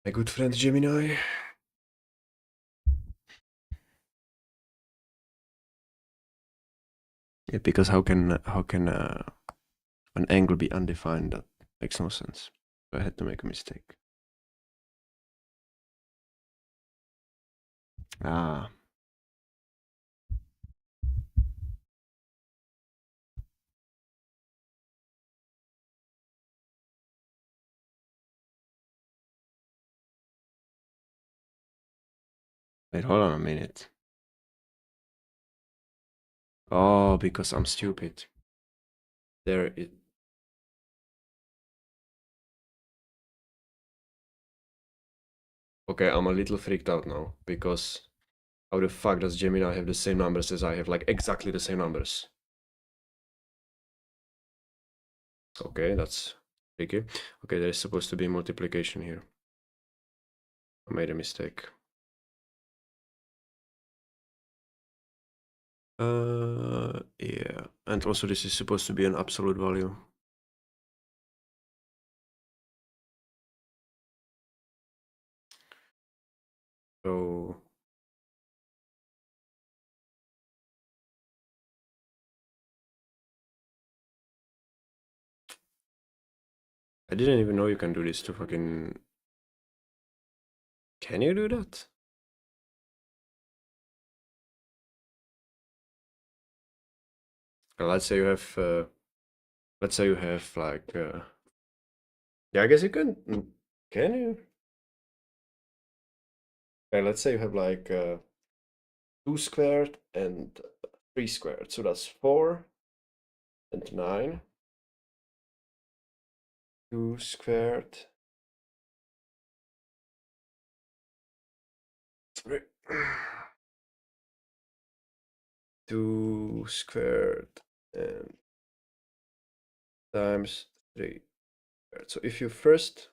My good friend Gemini. Yeah, because how can an angle be undefined? That makes no sense. So I had to make a mistake. Ah. Wait, hold on a minute. Oh, because I'm stupid. There it. Okay, I'm a little freaked out now because how the fuck does Gemini have the same numbers as I have? Like exactly the same numbers. Okay, that's tricky. Okay, there is supposed to be multiplication here. I made a mistake. Yeah, and also this is supposed to be an absolute value. So I didn't even know you can do this to fucking. Can you do that? Let's say you have. Let's say you have like. Yeah, I guess you can. Can you? Okay, let's say you have like 2 squared and 3 squared. So that's 4 and 9. 2 squared. 2 squared and times 3 squared. So if you first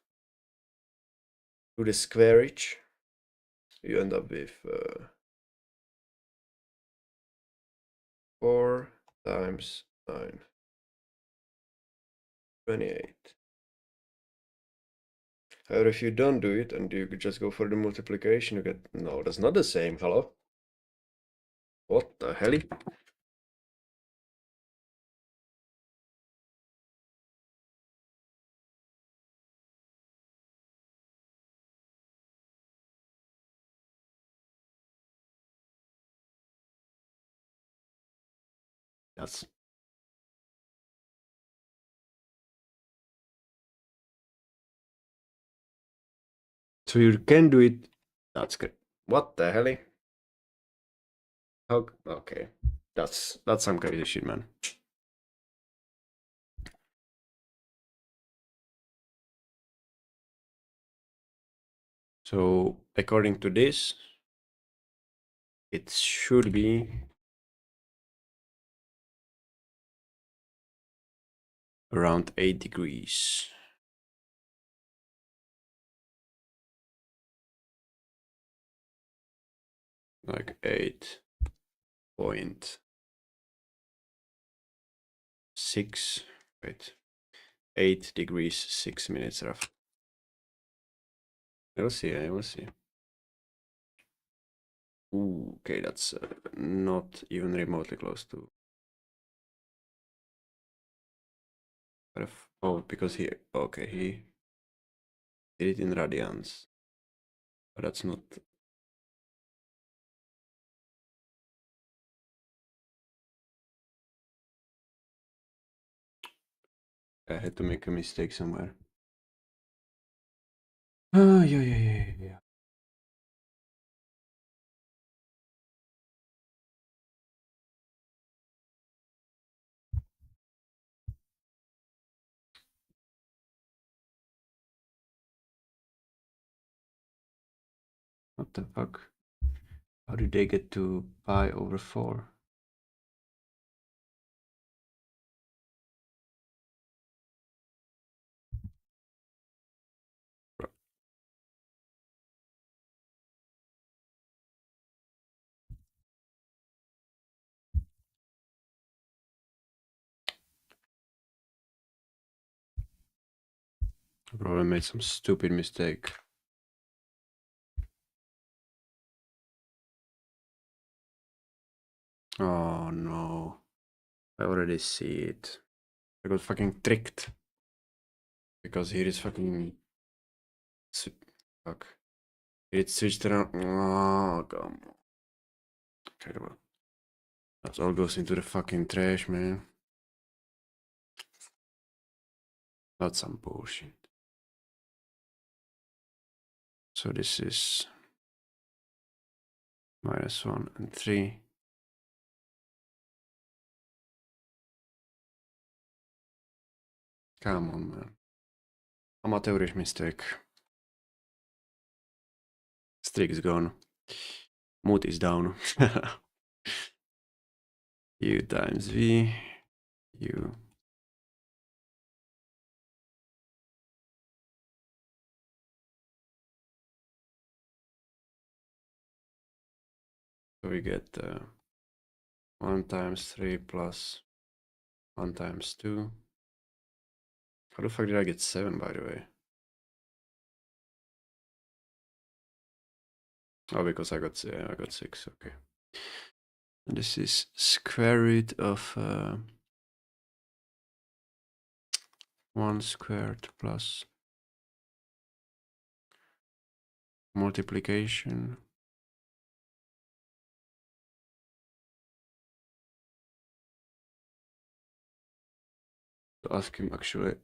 do the squarage, you end up with 4 times 9, 28. However, if you don't do it and you could just go for the multiplication, you get, no, that's not the same. Hello? What the hell? That's so you can do it. That's good. What the hell? How? Okay, that's some crazy shit, man. So according to this, it should be around 8 degrees. Like 8.6. Wait. 8 degrees 6 minutes rough. We'll see, we'll see. Ooh, okay, that's not even remotely close to. Oh, because he. Okay, he did it in radians. But that's not. I had to make a mistake somewhere. Oh, yeah. What the fuck? How did they get to pi over 4? I probably made some stupid mistake. Oh no. I already see it. I got fucking tricked. Because here is fucking... Fuck. It switched around. Oh, come on. Okay, well. That all goes into the fucking trash, man. That's some bullshit. So this is -1 and 3. Come on, man. Amateurish mistake. Streak is gone. Mood is down. U times V. U. So we get 1 times 3 plus 1 times 2. How the fuck did I get 7, by the way? Oh, because I got 6, okay. And this is square root of 1 squared plus multiplication. To ask him actually.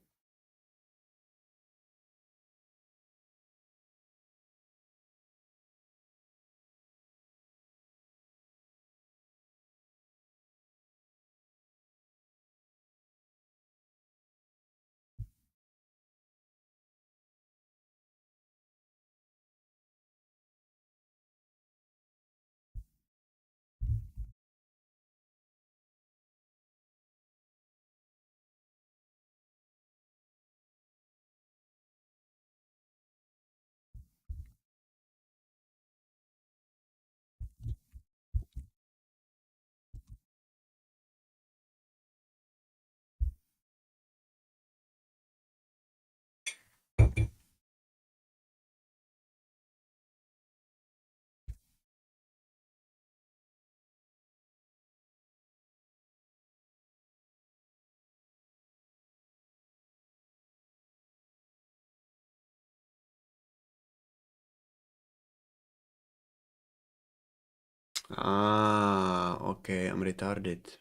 Ah, okay, I'm retarded.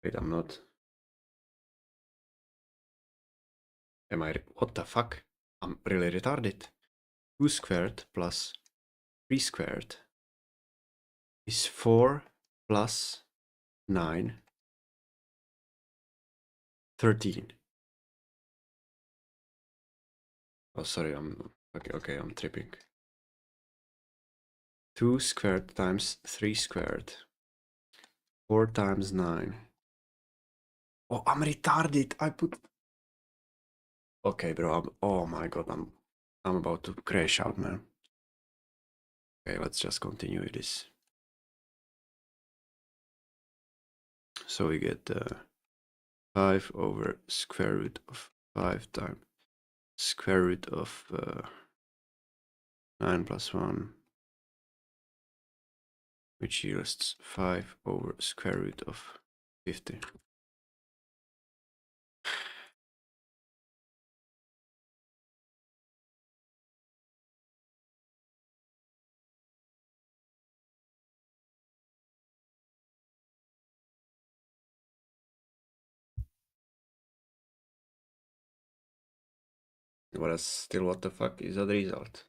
Wait, I'm not. Am I? What the fuck? I'm really retarded. 2 squared plus 3 squared is 4 plus 9, 13. Oh, sorry, okay, I'm tripping. 2 squared times 3 squared. 4 times 9. Oh, I'm retarded. I put... Okay, bro. Oh my god, I'm about to crash out, man. Okay, let's just continue with this. So we get 5 over square root of 5 times square root of 9 plus 1, which yields 5 over square root of 50. But still, what the fuck is the result?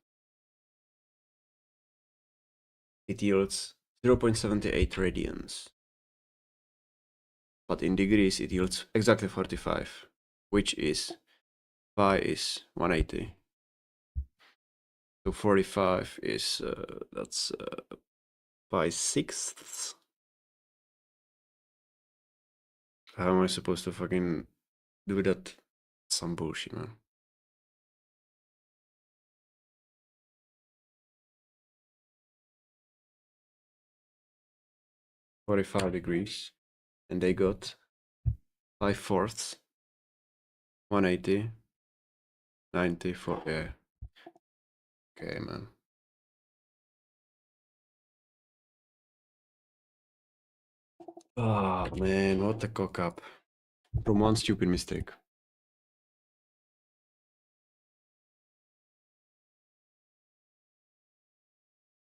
It yields 0.78 radians. But in degrees it yields exactly 45, which is pi is 180. So 45 is, that's 5/6. How am I supposed to fucking do that? Some bullshit, man. 45 degrees. And they got 5/4, 180, 94. Yeah. Okay, man. Oh, man, what a cock up. From one stupid mistake.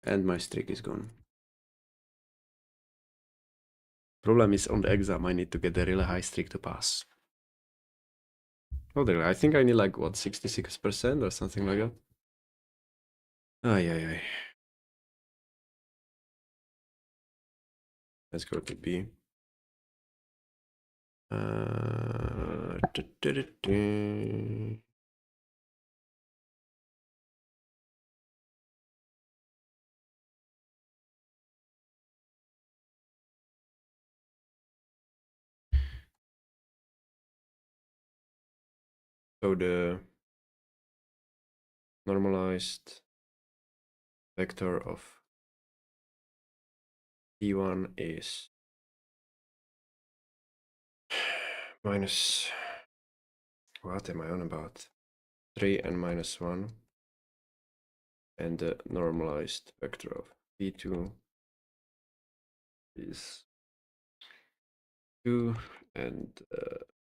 And my streak is gone. Problem is on the exam, I need to get a really high streak to pass. Oh, there, I think I need like, what, 66% or something like that? Ay, ay, ay. Let's go to B. Uh, So the normalized vector of P1 is minus, what am I on about? 3 and minus 1. And the normalized vector of P2 is 2 and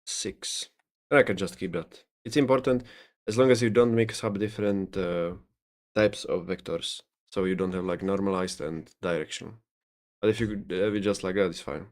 6. And I can just keep that. It's important as long as you don't mix up different types of vectors. So you don't have like normalized and directional. But if you could have it just like that, it's fine.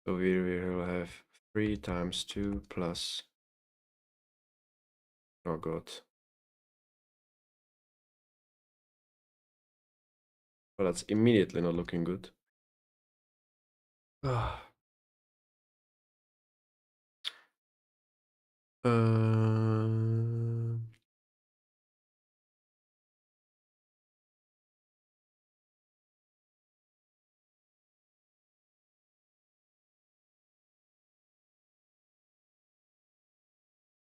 So we will have 3 times 2 plus, oh god. Well, that's immediately not looking good. Ah. Uh,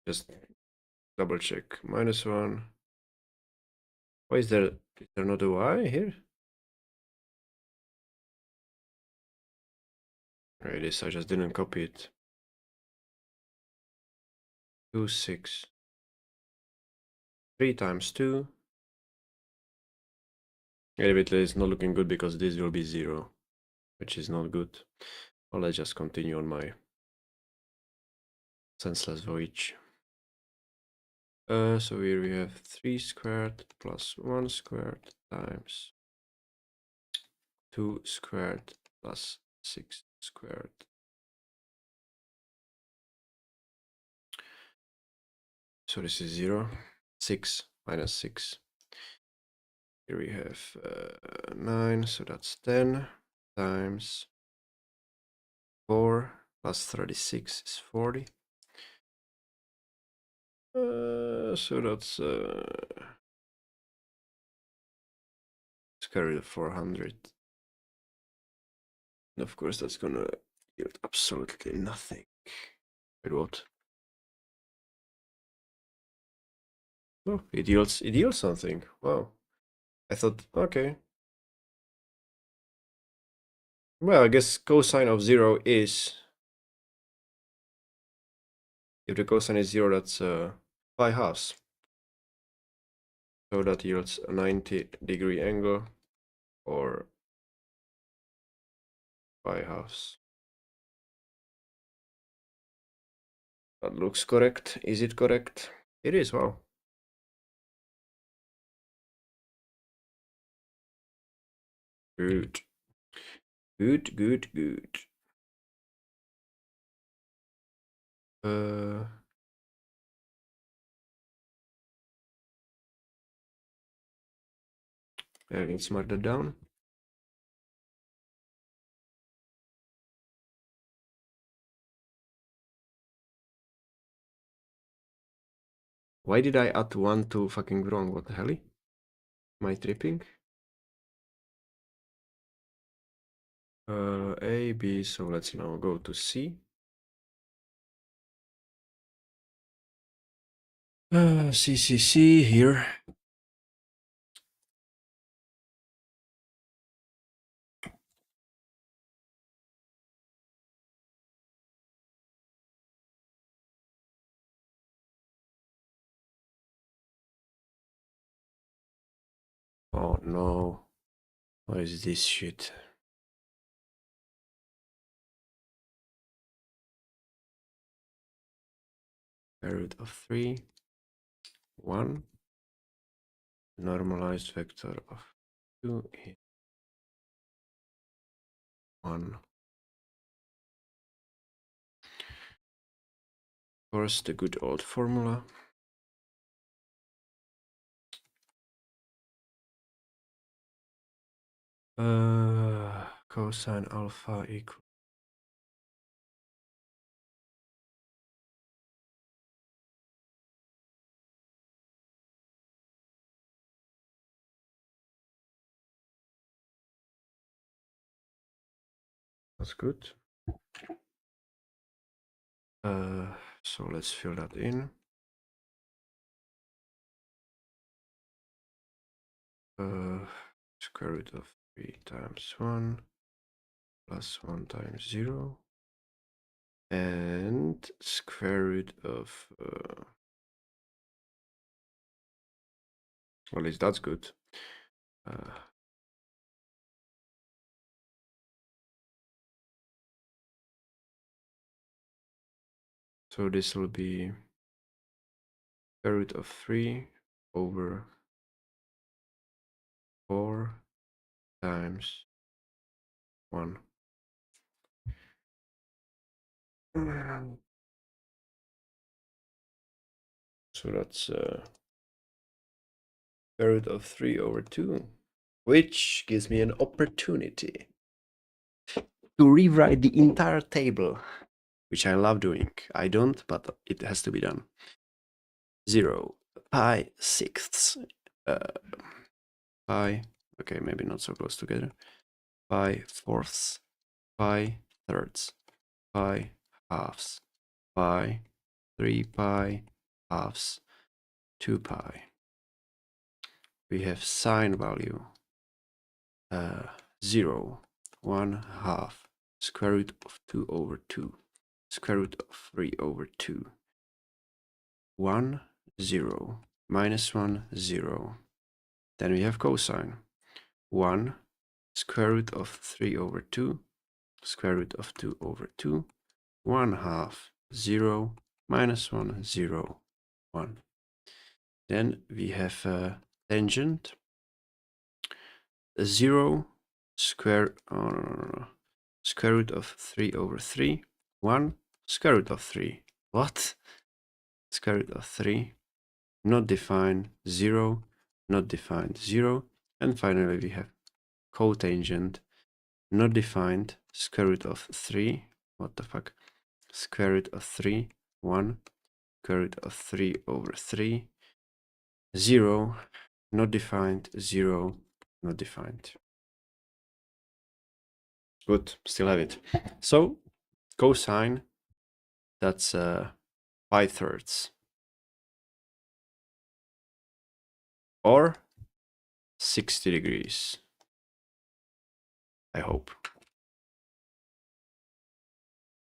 just double check. -1. Why is there not a y here? Right, this I just didn't copy it. 2, 6. 3 times 2. It is not looking good because this will be 0, which is not good. Well, let's just continue on my senseless voyage. So here we have 3 squared plus 1 squared times 2 squared plus 6 squared. So this is 0. 6 minus 6. Here we have 9, so that's 10 times 4 plus 36 is 40. So that's square root of 400. And of course, that's gonna yield absolutely nothing. Wait, what? Oh, it yields something. Wow. I thought, okay. Well, I guess cosine of 0 is, if the cosine is 0, that's 5/2. So that yields a 90-degree angle, or 5/2. That looks correct. Is it correct? It is, wow. Good. Good, good, good. Let's mark that down. Why did I add 1 to fucking wrong? What the hell? Am I tripping? A, B, so let's now go to C. C, C, C, here. Oh no. What is this shit? Square root of 3, 1. Normalized vector of 2 is 1. Of course, the good old formula. Cosine alpha equals that's good. So let's fill that in. Square root of 3 times 1 plus 1 times 0 and square root of well, at least that's good. So this will be square root of 3 over 4 times 1. So that's square root of 3 over 2, which gives me an opportunity to rewrite the entire table, which I love doing. I don't, but it has to be done. 0 pi sixths, pi, okay, maybe not so close together, pi fourths, pi thirds, pi halves, pi 3 pi halves, 2 pi. We have sine value 0, 1 half, square root of 2 over 2, square root of 3 over 2, 1, 0, minus 1, 0. Then we have cosine 1, square root of 3 over 2, square root of 2 over 2, 1 half, 0, minus 1, 0, 1. Then we have tangent 0 square, square root of 3 over 3, 1, square root of 3. What? Square root of 3, not defined, 0, not defined, 0. And finally we have cotangent, not defined, square root of 3, what the fuck, square root of 3, 1, square root of 3 over 3, 0, not defined, 0, not defined. Good, still have it. So cosine, that's pi thirds, or 60 degrees, I hope.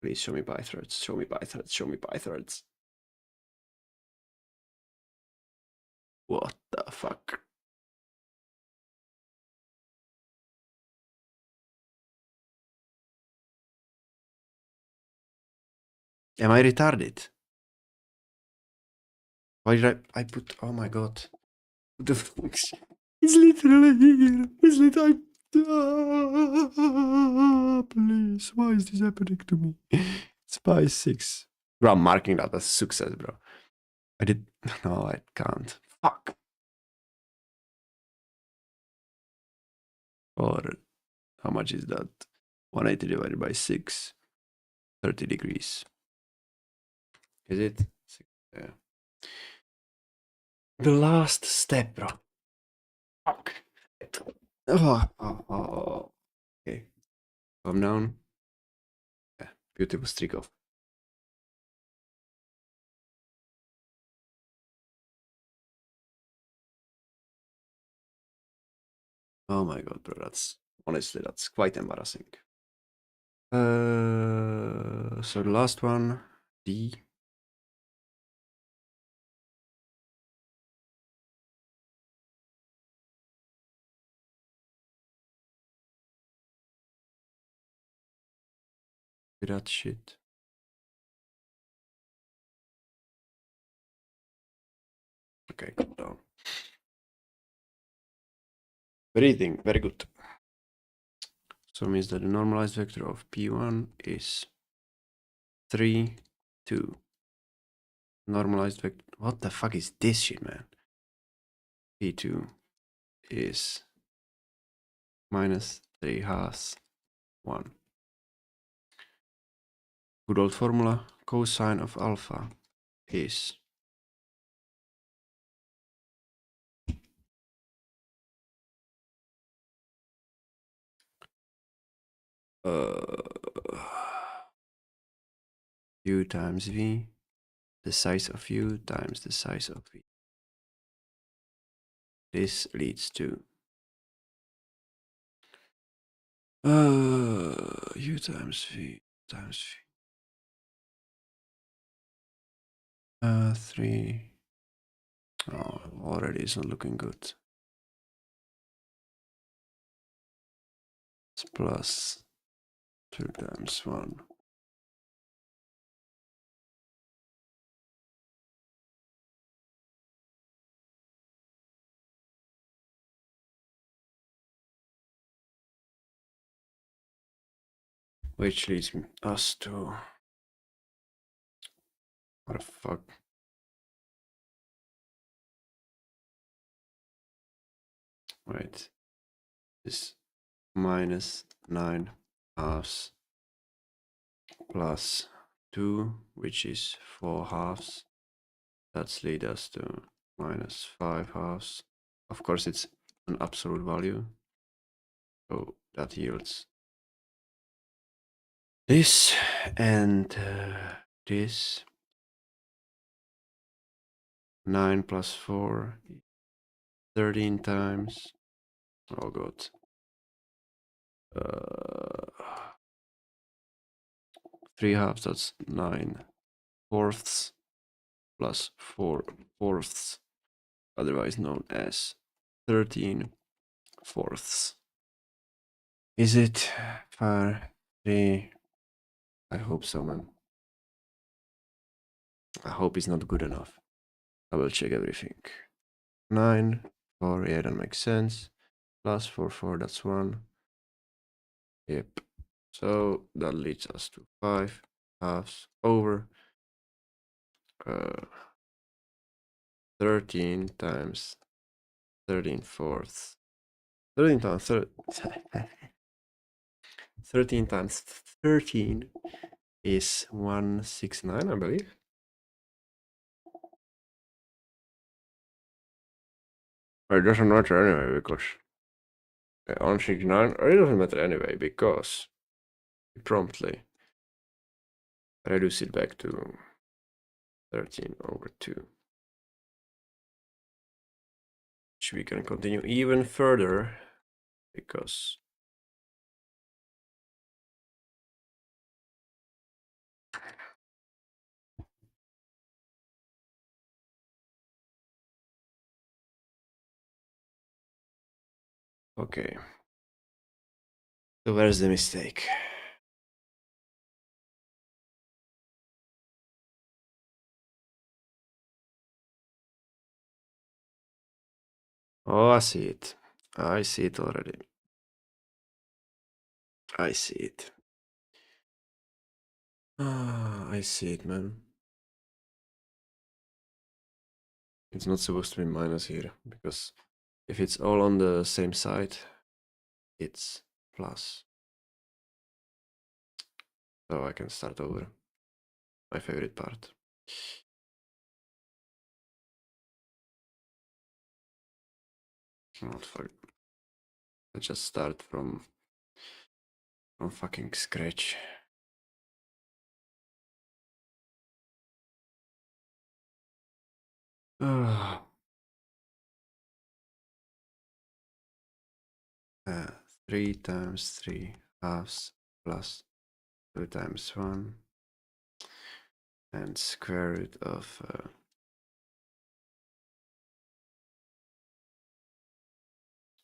Please show me pi thirds, show me pi thirds, show me pi thirds. What the fuck? Am I retarded? Why did I put, oh my god. What the fuck? It's literally here. It's literally, please, why is this happening to me? It's pi 6. Bro, I'm marking that as success, bro. I did, no, I can't. Fuck. Or how much is that? 180 divided by 6, 30 degrees. Is it? Yeah. The last step, bro. Fuck. Okay. Calm down. Yeah, beautiful streak off. Oh my god, bro, honestly, that's quite embarrassing. So the last one, D. That shit. Okay, calm down. Breathing, very good. So it means that the normalized vector of P1 is 3, 2. Normalized vector. What the fuck is this shit, man? P2 is minus 3 halves 1. Good old formula. Cosine of alpha is u times v, the size of u times the size of v. This leads to u times v times v. 3. Oh, already it's not looking good. It's plus 2 times 1. Which leads us to... What the fuck? Wait. This minus 9 halves plus 2, which is 4 halves. That's lead us to minus 5 halves. Of course, it's an absolute value. So that yields this and this. 9 plus 4, 13 times. Oh god. 3 halves, that's 9 fourths plus 4 fourths, otherwise known as 13 fourths. Is it for 3? I hope so, man. I hope it's not good enough. I will check everything. 9, 4, yeah, that makes sense. Plus 4, 4, that's 1. Yep. So that leads us to 5 halves over 13 times 13 fourths. 13 times 13 times 13 is 169, I believe. It doesn't matter anyway because 169, it doesn't matter anyway because we promptly reduce it back to 13 over 2. Which we can continue even further because okay. So where's the mistake? Oh, I see it. I see it already. I see it. Ah, I see it, man. It's not supposed to be minus here because if it's all on the same side, it's plus. So I can start over. My favorite part. Not for. Let's just start from fucking scratch. Uh, 3 times 3 halves plus 2 times 1 and square root of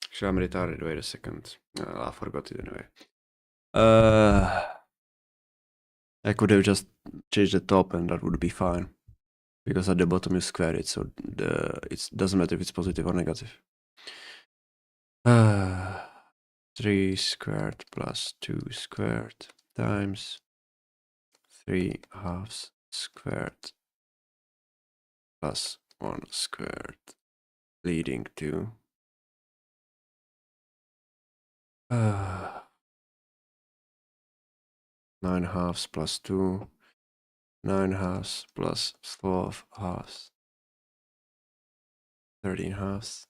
actually, I'm retarded. Wait a second. I forgot it anyway. I could have just changed the top and that would be fine. Because at the bottom you square it, so it doesn't matter if it's positive or negative. 3 squared plus 2 squared times 3 halves squared plus 1 squared, leading to 9 halves plus 2, 9 halves plus 12 halves, 13 halves.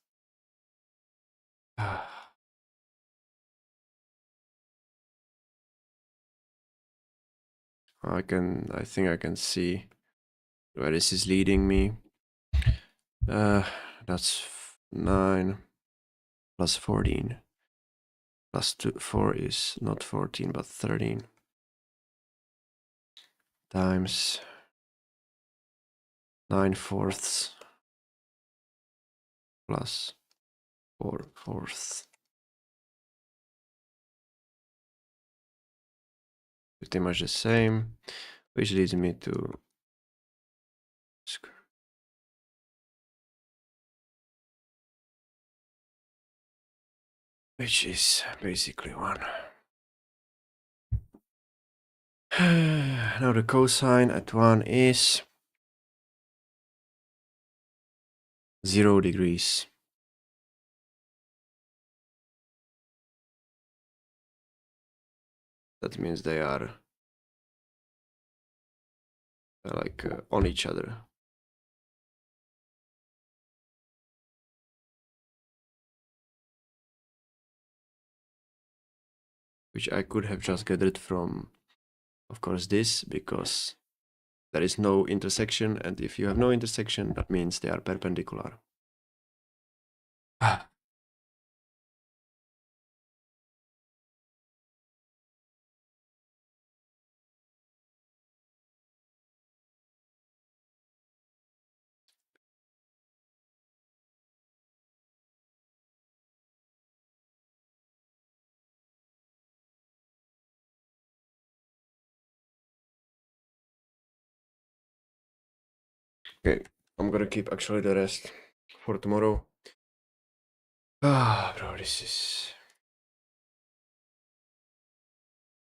I think I can see where this is leading me. That's 9 plus 14 plus 4 is not 14 but 13 times 9/4 plus 4/4. Pretty much the same, which leads me to which is basically 1. Now the cosine at 1 is 0 degrees. That means they are like on each other. Which I could have just gathered from, of course, this, because there is no intersection, and if you have no intersection, that means they are perpendicular. Okay, I'm gonna keep actually the rest for tomorrow. Bro, this is